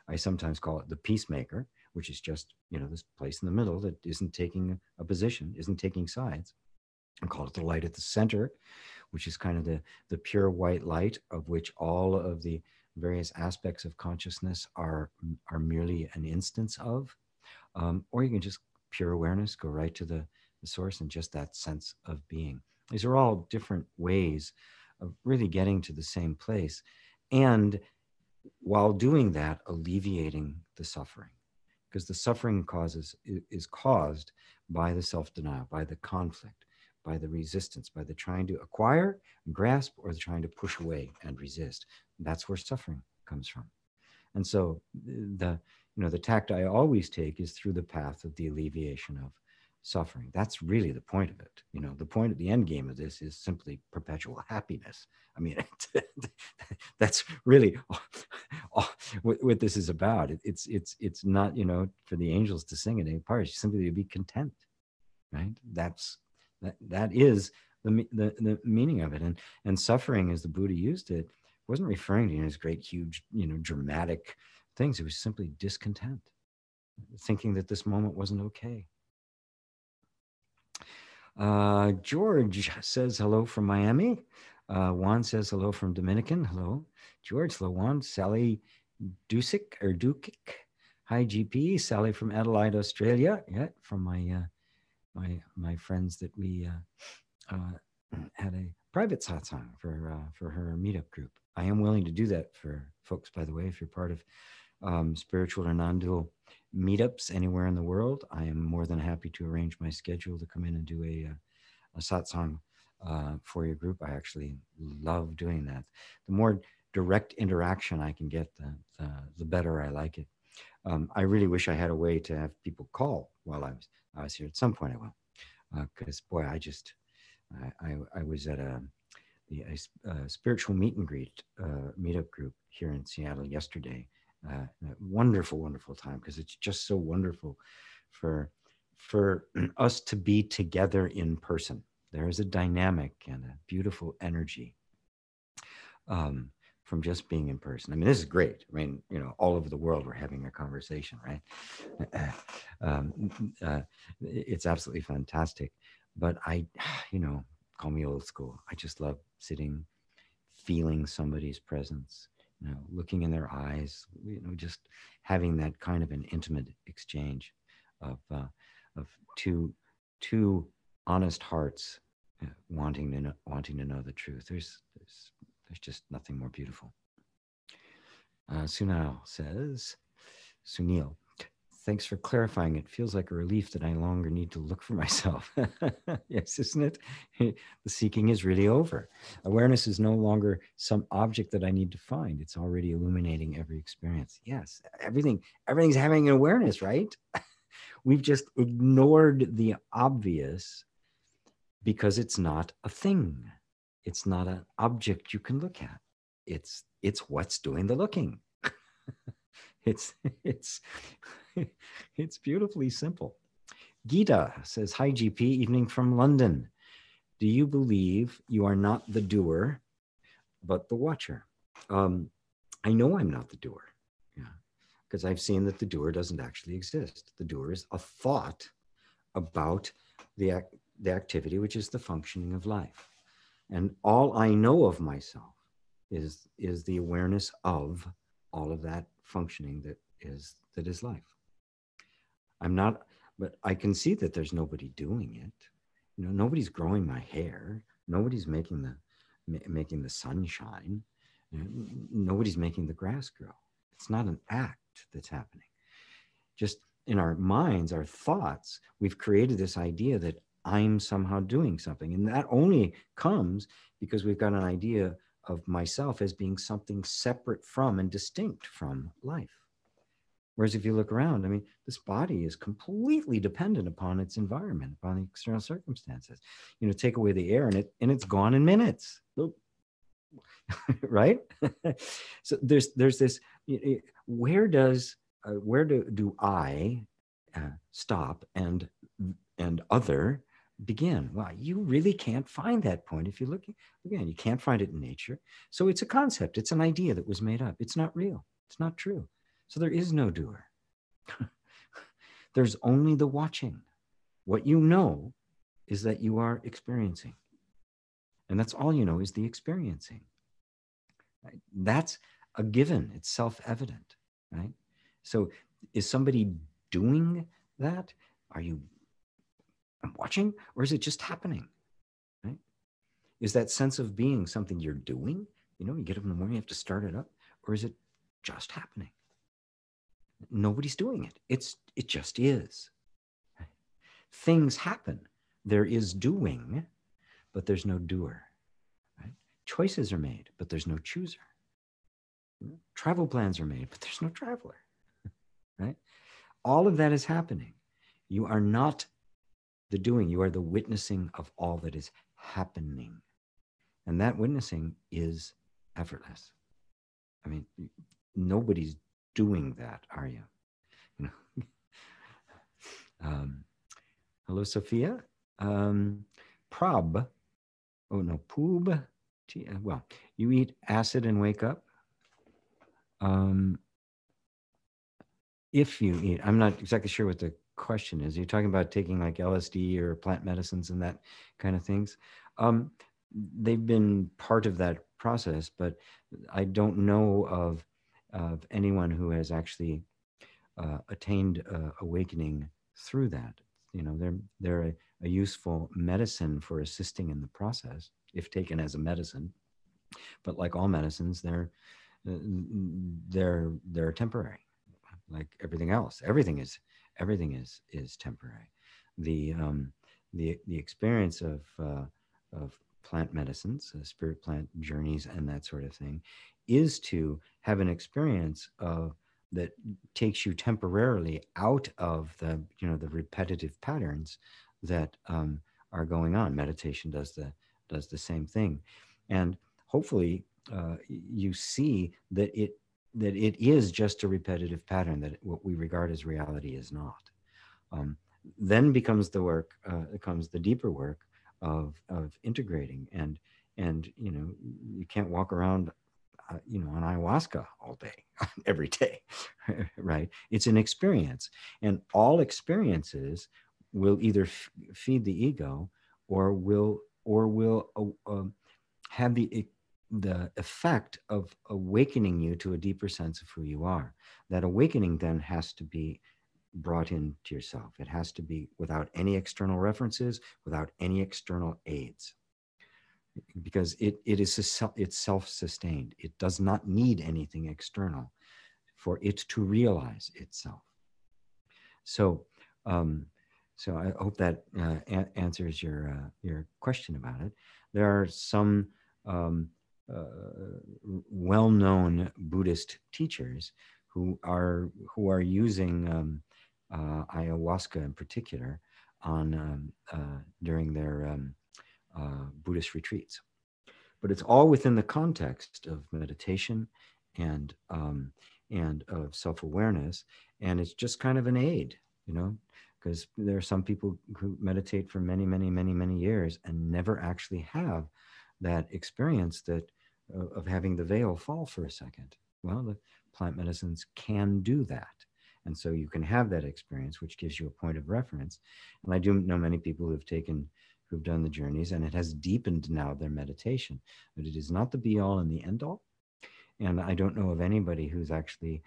I sometimes call it the peacemaker, which is just, this place in the middle that isn't taking a position, isn't taking sides. I call it the light at the center, which is kind of the pure white light of which all of the various aspects of consciousness are merely an instance of. Or you can just pure awareness, go right to the source and just that sense of being. These are all different ways of really getting to the same place. And while doing that, alleviating the suffering. Because the suffering is caused by the self-denial, by the conflict, by the resistance, by the trying to acquire and grasp or the trying to push away and resist. That's where suffering comes from. And so the tact I always take is through the path of the alleviation of suffering. That's really the point of it. The point of the end game of this is simply perpetual happiness. I mean, that's really what this is about. It's not, for the angels to sing at any part, it's simply to be content, right? That is the meaning of it. And suffering, as the Buddha used it, wasn't referring to his great, huge, dramatic things. It was simply discontent, thinking that this moment wasn't okay. George says hello from Miami. Juan says hello from Dominican. Hello, George. Hello, Juan. Sally Dukic. Hi, GP. Sally from Adelaide, Australia. Yeah, from my friends that we had a private satsang for her meetup group. I am willing to do that for folks, by the way, if you're part of spiritual or non-dual meetups anywhere in the world. I am more than happy to arrange my schedule to come in and do a satsang for your group. I actually love doing that. The more direct interaction I can get, the better I like it. I really wish I had a way to have people call while I was here. At some point I will, because boy, I was at a spiritual meet and greet meetup group here in Seattle yesterday. A wonderful, wonderful time, because it's just so wonderful for us to be together in person. There is a dynamic and a beautiful energy from just being in person. I mean, this is great. I mean, all over the world we're having a conversation, right? It's absolutely fantastic. But call me old school. I just love sitting, feeling somebody's presence, looking in their eyes, just having that kind of an intimate exchange of two honest hearts wanting to know the truth. There's just nothing more beautiful. Sunil says, Sunil, thanks for clarifying. It feels like a relief that I no longer need to look for myself. Yes, isn't it? The seeking is really over. Awareness is no longer some object that I need to find. It's already illuminating every experience. Yes, everything's having an awareness, right? We've just ignored the obvious because it's not a thing. It's not an object you can look at. It's what's doing the looking. It's beautifully simple. Gita says, hi, GP, evening from London. Do you believe you are not the doer, but the watcher? I know I'm not the doer. Yeah. Because I've seen that the doer doesn't actually exist. The doer is a thought about the activity, which is the functioning of life. And all I know of myself is the awareness of all of that functioning that is life. I'm not, but I can see that there's nobody doing it. You know, nobody's growing my hair. Nobody's making the sun shine. Nobody's making the grass grow. It's not an act that's happening. Just in our minds, our thoughts, we've created this idea that I'm somehow doing something. And that only comes because we've got an idea of myself as being something separate from and distinct from life. Whereas if you look around, I mean, this body is completely dependent upon its environment, upon the external circumstances. You know, take away the air and it's gone in minutes. Right? So there's this, where do I stop and other begin? Well, you really can't find that point if you look again. You can't find it in nature. So it's a concept. It's an idea that was made up. It's not real. It's not true. So there is no doer. There's only the watching. What you know is that you are experiencing. And that's all you know is the experiencing. Right? That's a given. It's self-evident, right? So is somebody doing that? Are you watching, or is it just happening? Right? Is that sense of being something you're doing? You know, you get up in the morning, you have to start it up, or is it just happening? Nobody's doing it. It just is. Things happen. There is doing, but there's no doer. Right? Choices are made, but there's no chooser. Travel plans are made, but there's no traveler. Right? All of that is happening. You are not the doing. You are the witnessing of all that is happening. And that witnessing is effortless. I mean, nobody's doing that, are you? You know? Hello, Sophia. Prob. Oh, no, poob. Well, you eat acid and wake up. If you eat, I'm not exactly sure what the question is. You're talking about taking like LSD or plant medicines and that kind of things. They've been part of that process, but I don't know of anyone who has actually attained awakening through that. You know, they're a useful medicine for assisting in the process if taken as a medicine. But like all medicines, they're temporary. Like everything else, everything is temporary. The experience of plant medicines, spirit plant journeys, and that sort of thing, is to have an experience of that takes you temporarily out of the the repetitive patterns that are going on. Meditation does the same thing, and hopefully you see that it is just a repetitive pattern, that what we regard as reality is not. Then becomes the work, comes the deeper work of integrating, and you can't walk around on ayahuasca all day, every day, right? It's an experience, and all experiences will either feed the ego or will have the effect of awakening you to a deeper sense of who you are. That awakening then has to be brought into yourself. It has to be without any external references, without any external aids, because it's self-sustained. It does not need anything external for it to realize itself. So, so I hope that answers your question about it. There are some well-known Buddhist teachers who are using ayahuasca in particular on during their Buddhist retreats, but it's all within the context of meditation and of self-awareness, and it's just kind of an aid, because there are some people who meditate for many, many, many, many years and never actually have that experience that of having the veil fall for a second. Well, the plant medicines can do that. And so you can have that experience, which gives you a point of reference. And I do know many people who've done the journeys, and it has deepened now their meditation. But it is not the be all and the end all. And I don't know of anybody who's actually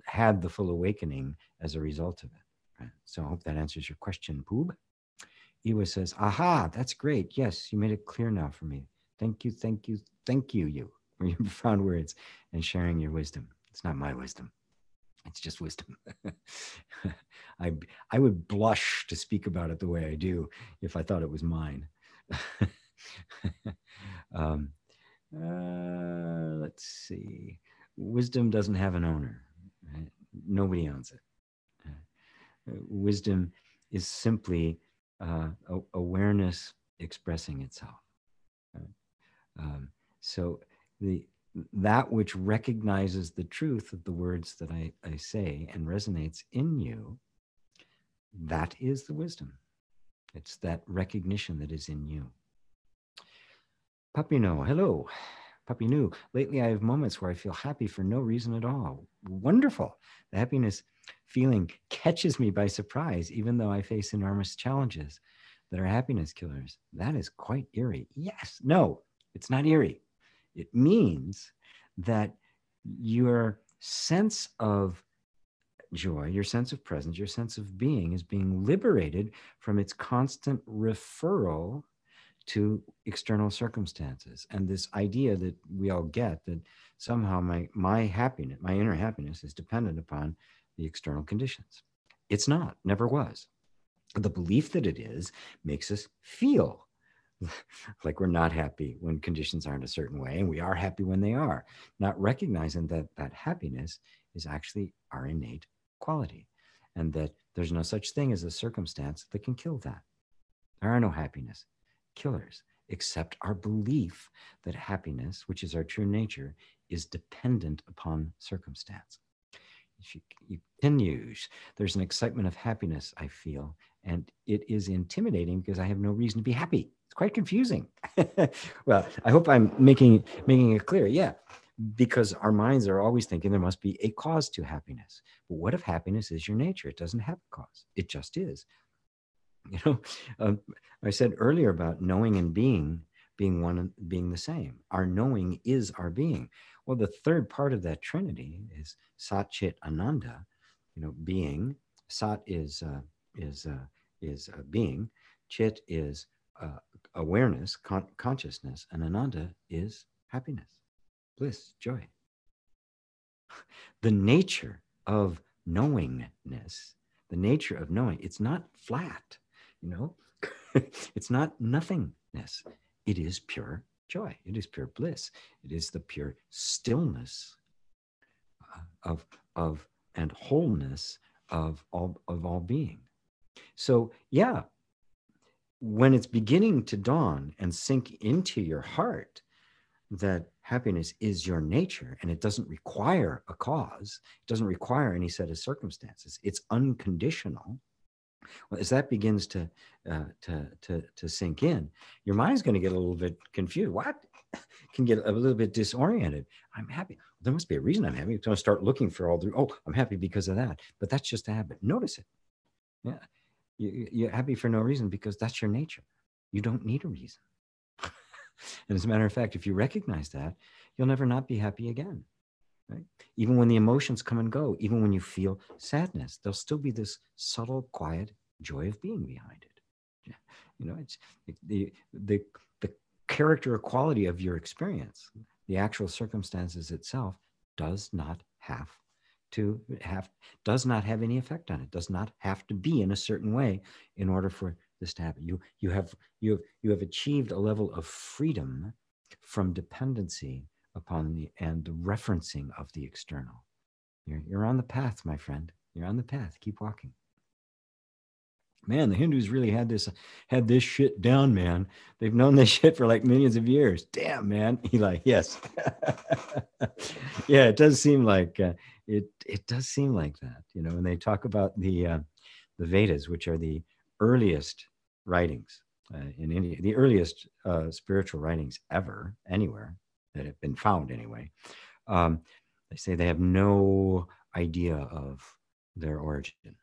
had the full awakening as a result of it. Right? So I hope that answers your question, Poob. Iwa says, aha, that's great. Yes, you made it clear now for me. Thank you, thank you, thank you, you, for your profound words and sharing your wisdom. It's not my wisdom. It's just wisdom. I would blush to speak about it the way I do if I thought it was mine. Let's see. Wisdom doesn't have an owner. Right? Nobody owns it. Wisdom is simply awareness expressing itself. So that which recognizes the truth of the words that I say and resonates in you, that is the wisdom. It's that recognition that is in you. Papino, hello. Papinu, lately I have moments where I feel happy for no reason at all. Wonderful. The happiness feeling catches me by surprise, even though I face enormous challenges that are happiness killers. That is quite eerie. Yes, no, it's not eerie. It means that your sense of joy, your sense of presence, your sense of being is being liberated from its constant referral to external circumstances. And this idea that we all get that somehow my happiness, my inner happiness is dependent upon the external conditions. It's not, never was. The belief that it is makes us feel like we're not happy when conditions aren't a certain way, and we are happy when they are, not recognizing that that happiness is actually our innate quality, and that there's no such thing as a circumstance that can kill that. There are no happiness killers, except our belief that happiness, which is our true nature, is dependent upon circumstance. She continues, there's an excitement of happiness I feel, and it is intimidating because I have no reason to be happy. It's quite confusing. Well, I hope I'm making it clear. Yeah, because our minds are always thinking there must be a cause to happiness. But what if happiness is your nature? It doesn't have a cause. It just is. You know, I said earlier about knowing and being one and being the same. Our knowing is our being. Well, the third part of that trinity is Sat Chit Ananda. You know, being. Sat is being. Chit is awareness, consciousness, and Ananda is happiness, bliss, joy. The nature of knowingness, the nature of knowing, it's not flat. You know, it's not nothingness. It is pure joy. It is pure bliss. It is the pure stillness of and wholeness of all being. So yeah, when it's beginning to dawn and sink into your heart that happiness is your nature and it doesn't require a cause, it doesn't require any set of circumstances, it's unconditional. Well, as that begins to sink in, your mind's going to get a little bit confused. What? Can get a little bit disoriented. I'm happy. There must be a reason I'm happy. It's going to start looking for all the, I'm happy because of that. But that's just a habit. Notice it. Yeah. You're happy for no reason because that's your nature. You don't need a reason. And as a matter of fact, if you recognize that, you'll never not be happy again. Right? Even when the emotions come and go, even when you feel sadness, there'll still be this subtle, quiet joy of being behind it. You know, it's the character or quality of your experience. The actual circumstances itself does not have any effect on it. Does not have to be in a certain way in order for this to happen. You have achieved a level of freedom from dependency upon the referencing of the external. You're on the path, my friend. You're on the path. Keep walking. Man, the Hindus really had this shit down, man. They've known this shit for like millions of years. Damn, man. Eli, yes. Yeah, it does seem like it does seem like that. You know, when they talk about the the Vedas, which are the earliest writings in India, the earliest spiritual writings ever, anywhere that have been found anyway. Um, they say they have no idea of their origin.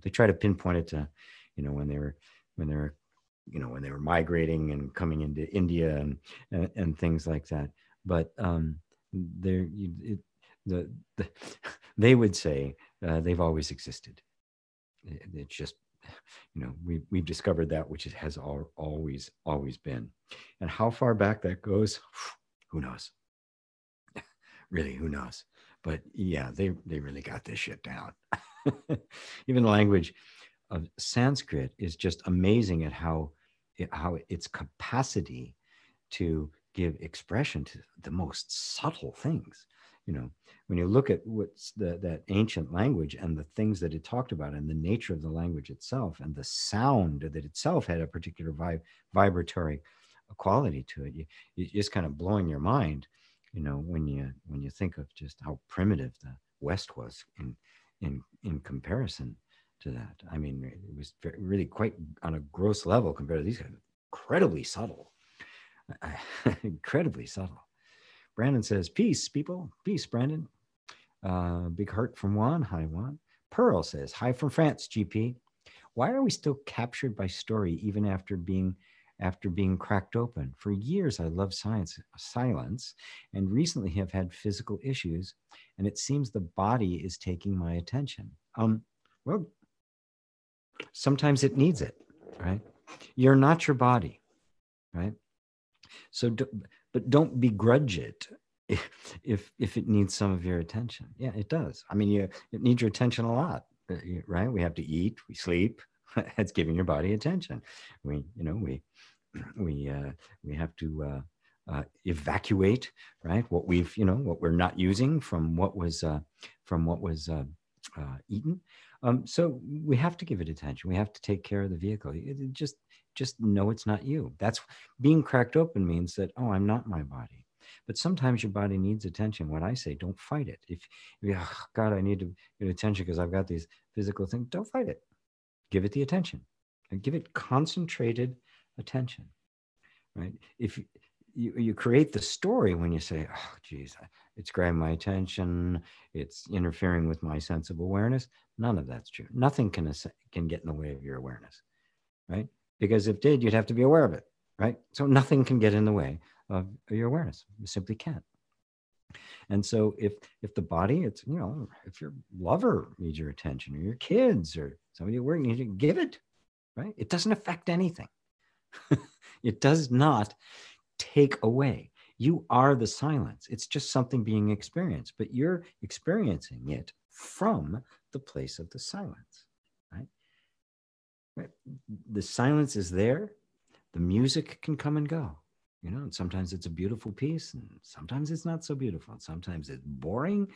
They try to pinpoint it to, when they were when they were when they were migrating and coming into India and things like that. But there, the they would say they've always existed. It's just, we've discovered that which it has always been, and how far back that goes, who knows? Really, who knows? But yeah, they really got this shit down. Even the language of Sanskrit is just amazing at how its capacity to give expression to the most subtle things. When you look at what's that ancient language and the things that it talked about and the nature of the language itself and the sound that itself had a particular vibratory quality to it, you just kind of blowing your mind, when you think of just how primitive the West was in comparison to that. I mean, it was really quite on a gross level compared to these guys. Incredibly subtle. Incredibly subtle. Brandon says, peace, people. Peace, Brandon. Big heart from Juan. Hi, Juan. Pearl says, hi from France, GP. Why are we still captured by story even after being cracked open? For years, I loved silence, and recently have had physical issues, and it seems the body is taking my attention. Well, sometimes it needs it, right? You're not your body, right? So, but don't begrudge it if it needs some of your attention. Yeah, it does. I mean, it needs your attention a lot, right? We have to eat, we sleep. It's giving your body attention. We have to evacuate, right? What what we're not using from what was eaten. So we have to give it attention. We have to take care of the vehicle. Just know it's not you. That's being cracked open means that, oh, I'm not my body. But sometimes your body needs attention. When I say don't fight it, if oh, God, I need to get attention because I've got these physical things, don't fight it. Give it the attention and give it concentrated attention, right? If you create the story when you say, oh, geez, it's grabbing my attention, it's interfering with my sense of awareness. None of that's true. Nothing can get in the way of your awareness, right? Because if it did, you'd have to be aware of it, right? So nothing can get in the way of your awareness. You simply can't. And so if the body, it's, if your lover needs your attention or your kids or somebody at work needs you, give it, right? It doesn't affect anything. It does not take away. You are the silence. It's just something being experienced, but you're experiencing it from the place of the silence, right? The silence is there. The music can come and go, and sometimes it's a beautiful piece and sometimes it's not so beautiful. And sometimes it's boring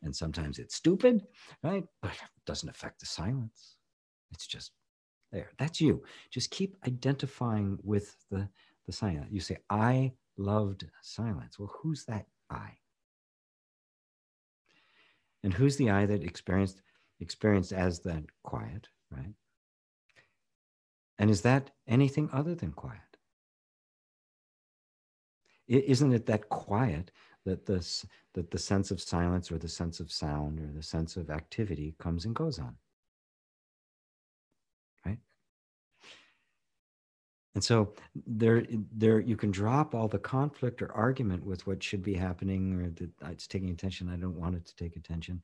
and sometimes it's stupid, right? But it doesn't affect the silence. It's just there. That's you. Just keep identifying with the silence. You say, I loved silence. Well, who's that I? And who's the I that experienced as that quiet, right? And is that anything other than quiet? Isn't it that quiet that the sense of silence or the sense of sound or the sense of activity comes and goes on? Right? And so there you can drop all the conflict or argument with what should be happening, or that it's taking attention, I don't want it to take attention.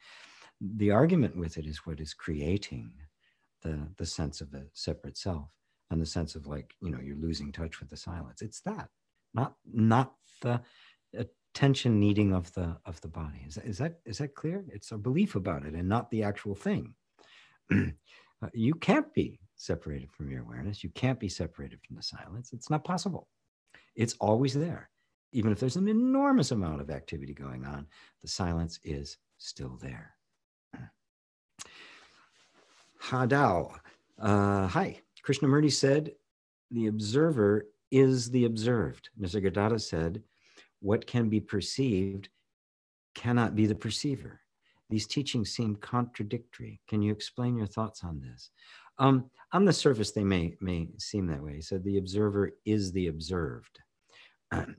The argument with it is what is creating the sense of a separate self and the sense of you're losing touch with the silence. It's that, not the attention needing of the body. Is that clear? It's a belief about it and not the actual thing. You can't be separated from your awareness. You can't be separated from the silence. It's not possible. It's always there. Even if there's an enormous amount of activity going on, the silence is still there. Hadao. Hi. Krishnamurti said, the observer is the observed. Nisargadatta said, what can be perceived cannot be the perceiver. these teachings seem contradictory. Can you explain your thoughts on this? On the surface, they may seem that way. So the observer is the observed,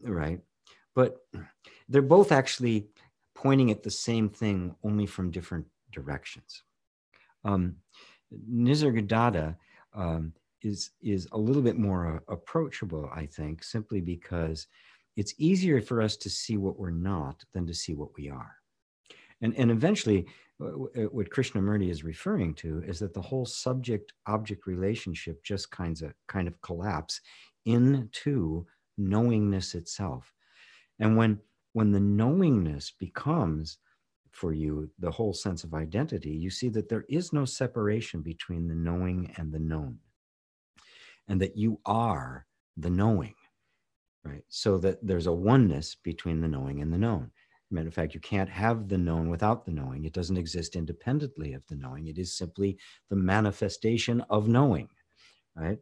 right? But they're both actually pointing at the same thing, only from different directions. Nisargadatta is a little bit more approachable, I think, simply because it's easier for us to see what we're not than to see what we are. And eventually, what Krishnamurti is referring to is that the whole subject-object relationship just kind of collapse into knowingness itself. And when the knowingness becomes for you the whole sense of identity, you see that there is no separation between the knowing and the known, and that you are the knowing, right? So that there's a oneness between the knowing and the known. Matter of fact, you can't have the known without the knowing. It doesn't exist independently of the knowing. It is simply the manifestation of knowing, right?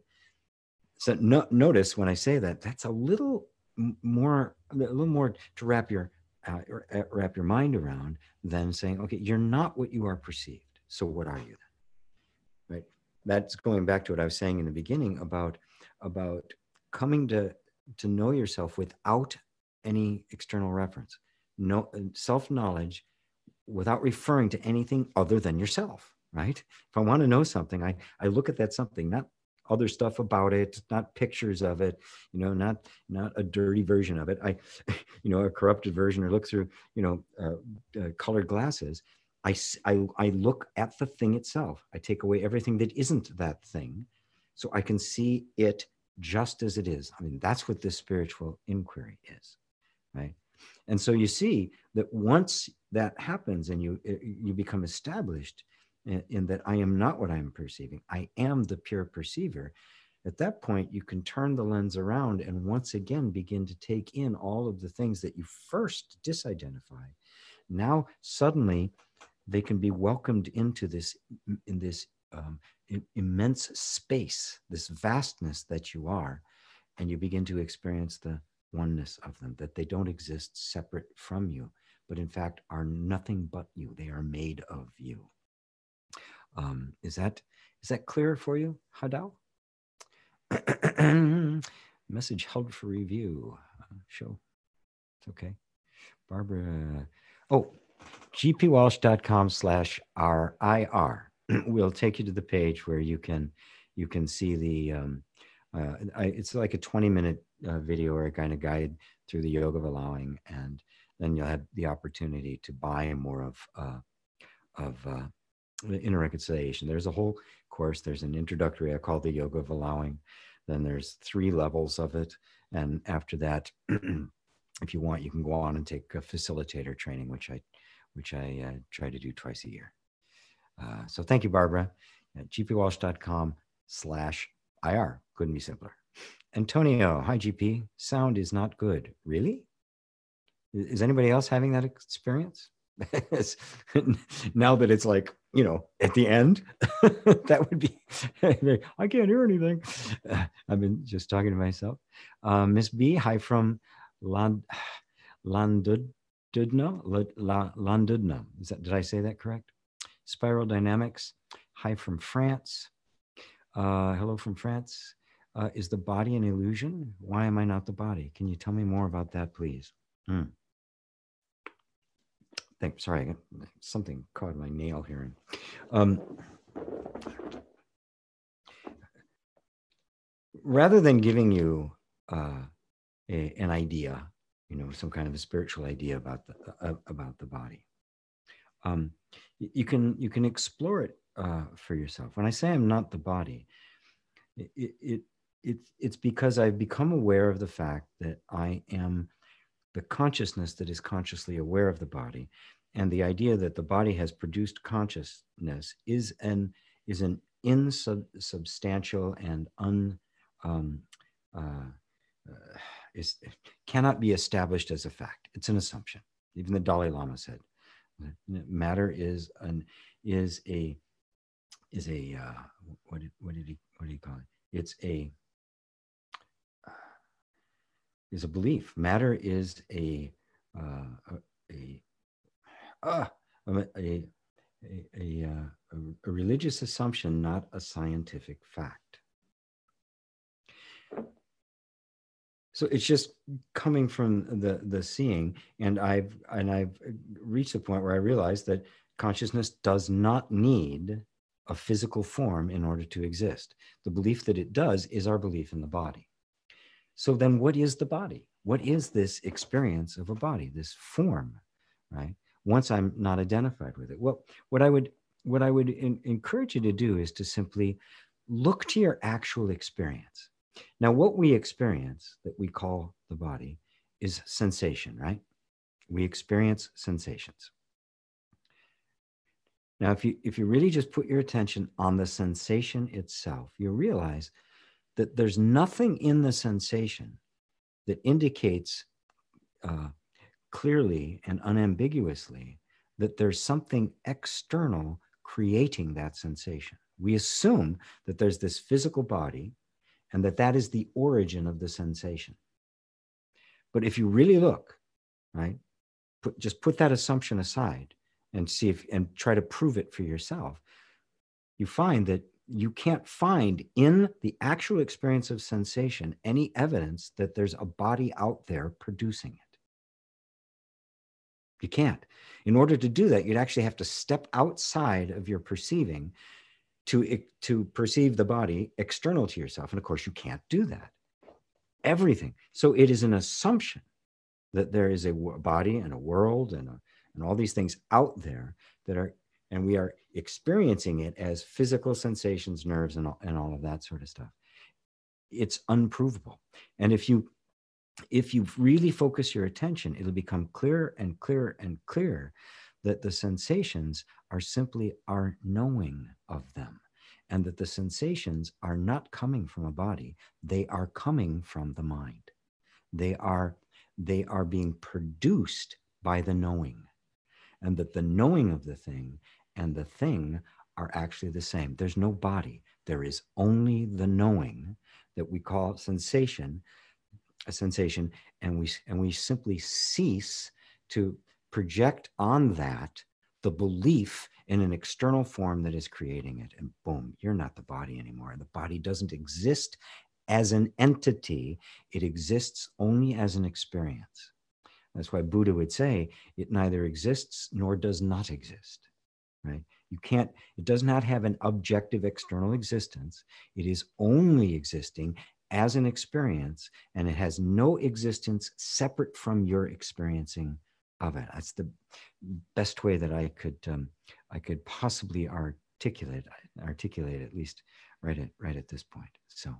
So notice when I say that, that's a little more to wrap your mind around than saying, okay, you're not what you are perceived. So what are you then? Right? That's going back to what I was saying in the beginning about coming to know yourself without any external reference. No self-knowledge without referring to anything other than yourself, right? If I want to know something, I look at that something, not other stuff about it, not pictures of it, not a dirty version of it. A corrupted version, or look through, colored glasses. I look at the thing itself. I take away everything that isn't that thing, so I can see it just as it is. I mean, that's what this spiritual inquiry is, right? And so you see that once that happens and you become established in that I am not what I'm perceiving, I am the pure perceiver. At that point, you can turn the lens around and once again begin to take in all of the things that you first disidentified. Now, suddenly, they can be welcomed into this immense space, this vastness that you are, and you begin to experience the oneness of them, that they don't exist separate from you, but in fact are nothing but you. They are made of you. Is that clear for you, Hadao? Message held for review. Show. It's okay. Barbara. Oh, gpwalsh.com/RIR will take you to the page where you can see the it's like a 20-minute video or a kind of guide through the yoga of allowing, and then you'll have the opportunity to buy more of the inner reconciliation. There's a whole course. There's an introductory I call the yoga of allowing. Then there's 3 levels of it, and after that, if you want, you can go on and take a facilitator training, which I try to do twice a year. So thank you, Barbara. At gpwalsh.com/IR. Couldn't be simpler. Antonio, hi, GP. Sound is not good. Really? Is anybody else having that experience? Now that it's like, at the end, that would be, I can't hear anything. I've been just talking to myself. Miss B, hi from Llandudno. Llandudno. Did I say that correct? Spiral Dynamics, hi from France. Hello from France. Is the body an illusion? Why am I not the body? Can you tell me more about that, please? Sorry, I got something caught my nail here. Rather than giving you an idea, some kind of a spiritual idea about the body, you can explore it for yourself. When I say I'm not the body, it's because I've become aware of the fact that I am the consciousness that is consciously aware of the body, and the idea that the body has produced consciousness is an insubstantial and cannot be established as a fact. It's an assumption. Even the Dalai Lama said, matter is a what did he call it? It's a belief. Matter is a, a, a religious assumption, not a scientific fact. So it's just coming from the seeing, and I've reached a point where I realize that consciousness does not need a physical form in order to exist. The belief that it does is our belief in the body. So then what is the body? What is this experience of a body, this form, right? Once I'm not identified with it. Well, what I would encourage you to do is to simply look to your actual experience. Now, what we experience that we call the body is sensation, right? We experience sensations. Now, if you really just put your attention on the sensation itself, you realize that there's nothing in the sensation that indicates clearly and unambiguously that there's something external creating that sensation. We assume that there's this physical body and that is the origin of the sensation. But if you really look, right, just put that assumption aside and see if, and try to prove it for yourself, you find that you can't find in the actual experience of sensation any evidence that there's a body out there producing it. You can't. In order to do that, you'd actually have to step outside of your perceiving to perceive the body external to yourself. And of course, you can't do that. Everything. So it is an assumption that there is a body and a world and all these things out there that are, and we are experiencing it as physical sensations, nerves, and all of that sort of stuff. It's unprovable. And if you really focus your attention, it'll become clearer and clearer and clearer that the sensations are simply our knowing of them, and that the sensations are not coming from a body. They are coming from the mind. They are being produced by the knowing, and that the knowing of the thing and the thing are actually the same. There's no body. There is only the knowing that we call sensation, a sensation, and we simply cease to project on that the belief in an external form that is creating it. And boom, you're not the body anymore. And the body doesn't exist as an entity. It exists only as an experience. That's why Buddha would say it neither exists nor does not exist, right? You can't, it does not have an objective external existence. It is only existing as an experience, and it has no existence separate from your experiencing of it. That's the best way that I could possibly articulate at least right at this point. So,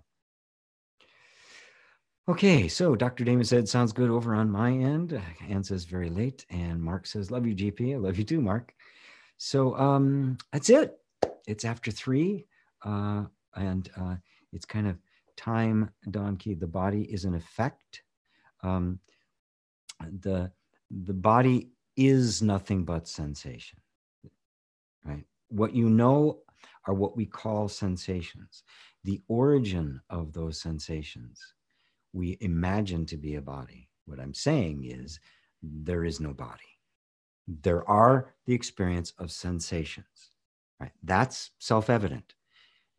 okay, so Dr. Damon said, sounds good over on my end. Ann says, very late. And Mark says, love you, GP. I love you too, Mark. So that's it. It's after 3. And it's kind of time, Don Key. The body is an effect. The body is nothing but sensation, right? What you know are what we call sensations. The origin of those sensations we imagine to be a body. What I'm saying is there is no body. There are the experience of sensations, right? That's self-evident.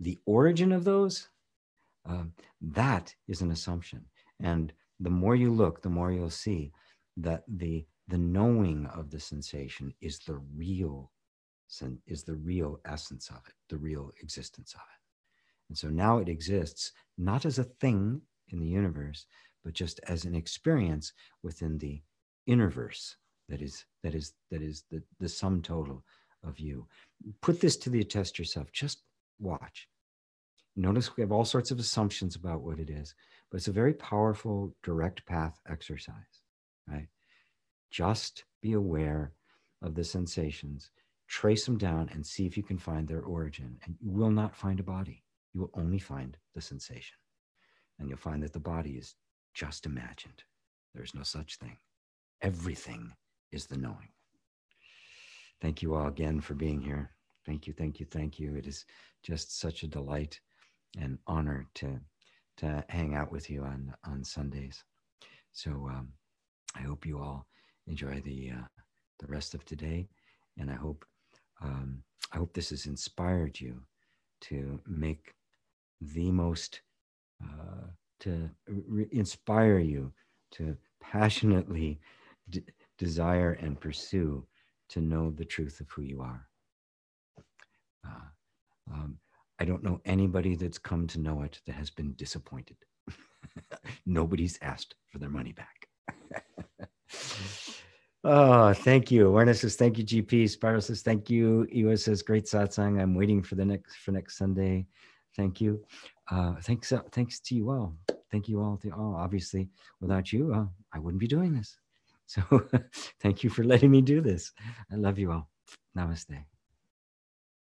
The origin of those, that is an assumption. And the more you look, the more you'll see that the knowing of the sensation is the real essence of it, the real existence of it. And so now it exists not as a thing in the universe, but just as an experience within the innerverse that is the sum total of you. Put this to the test yourself. Just watch. Notice we have all sorts of assumptions about what it is, but it's a very powerful direct path exercise, right? Just be aware of the sensations, trace them down, and see if you can find their origin. And you will not find a body. You will only find the sensation. And you'll find that the body is just imagined. There's no such thing. Everything is the knowing. Thank you all again for being here. Thank you, thank you, thank you. It is just such a delight and honor to hang out with you on Sundays. So I hope you all enjoy the rest of today. And I hope this has inspired you to make the most, to inspire you to passionately desire and pursue to know the truth of who you are. Uh, I don't know anybody that's come to know it that has been disappointed. Nobody's asked for their money back. Oh, thank you. Awareness says thank you, GP. Spiral says thank you. Ewa says great satsang. I'm waiting for next Sunday. Thank you. Thanks to you all. Thank you all to all. Obviously, without you, I wouldn't be doing this. So thank you for letting me do this. I love you all. Namaste.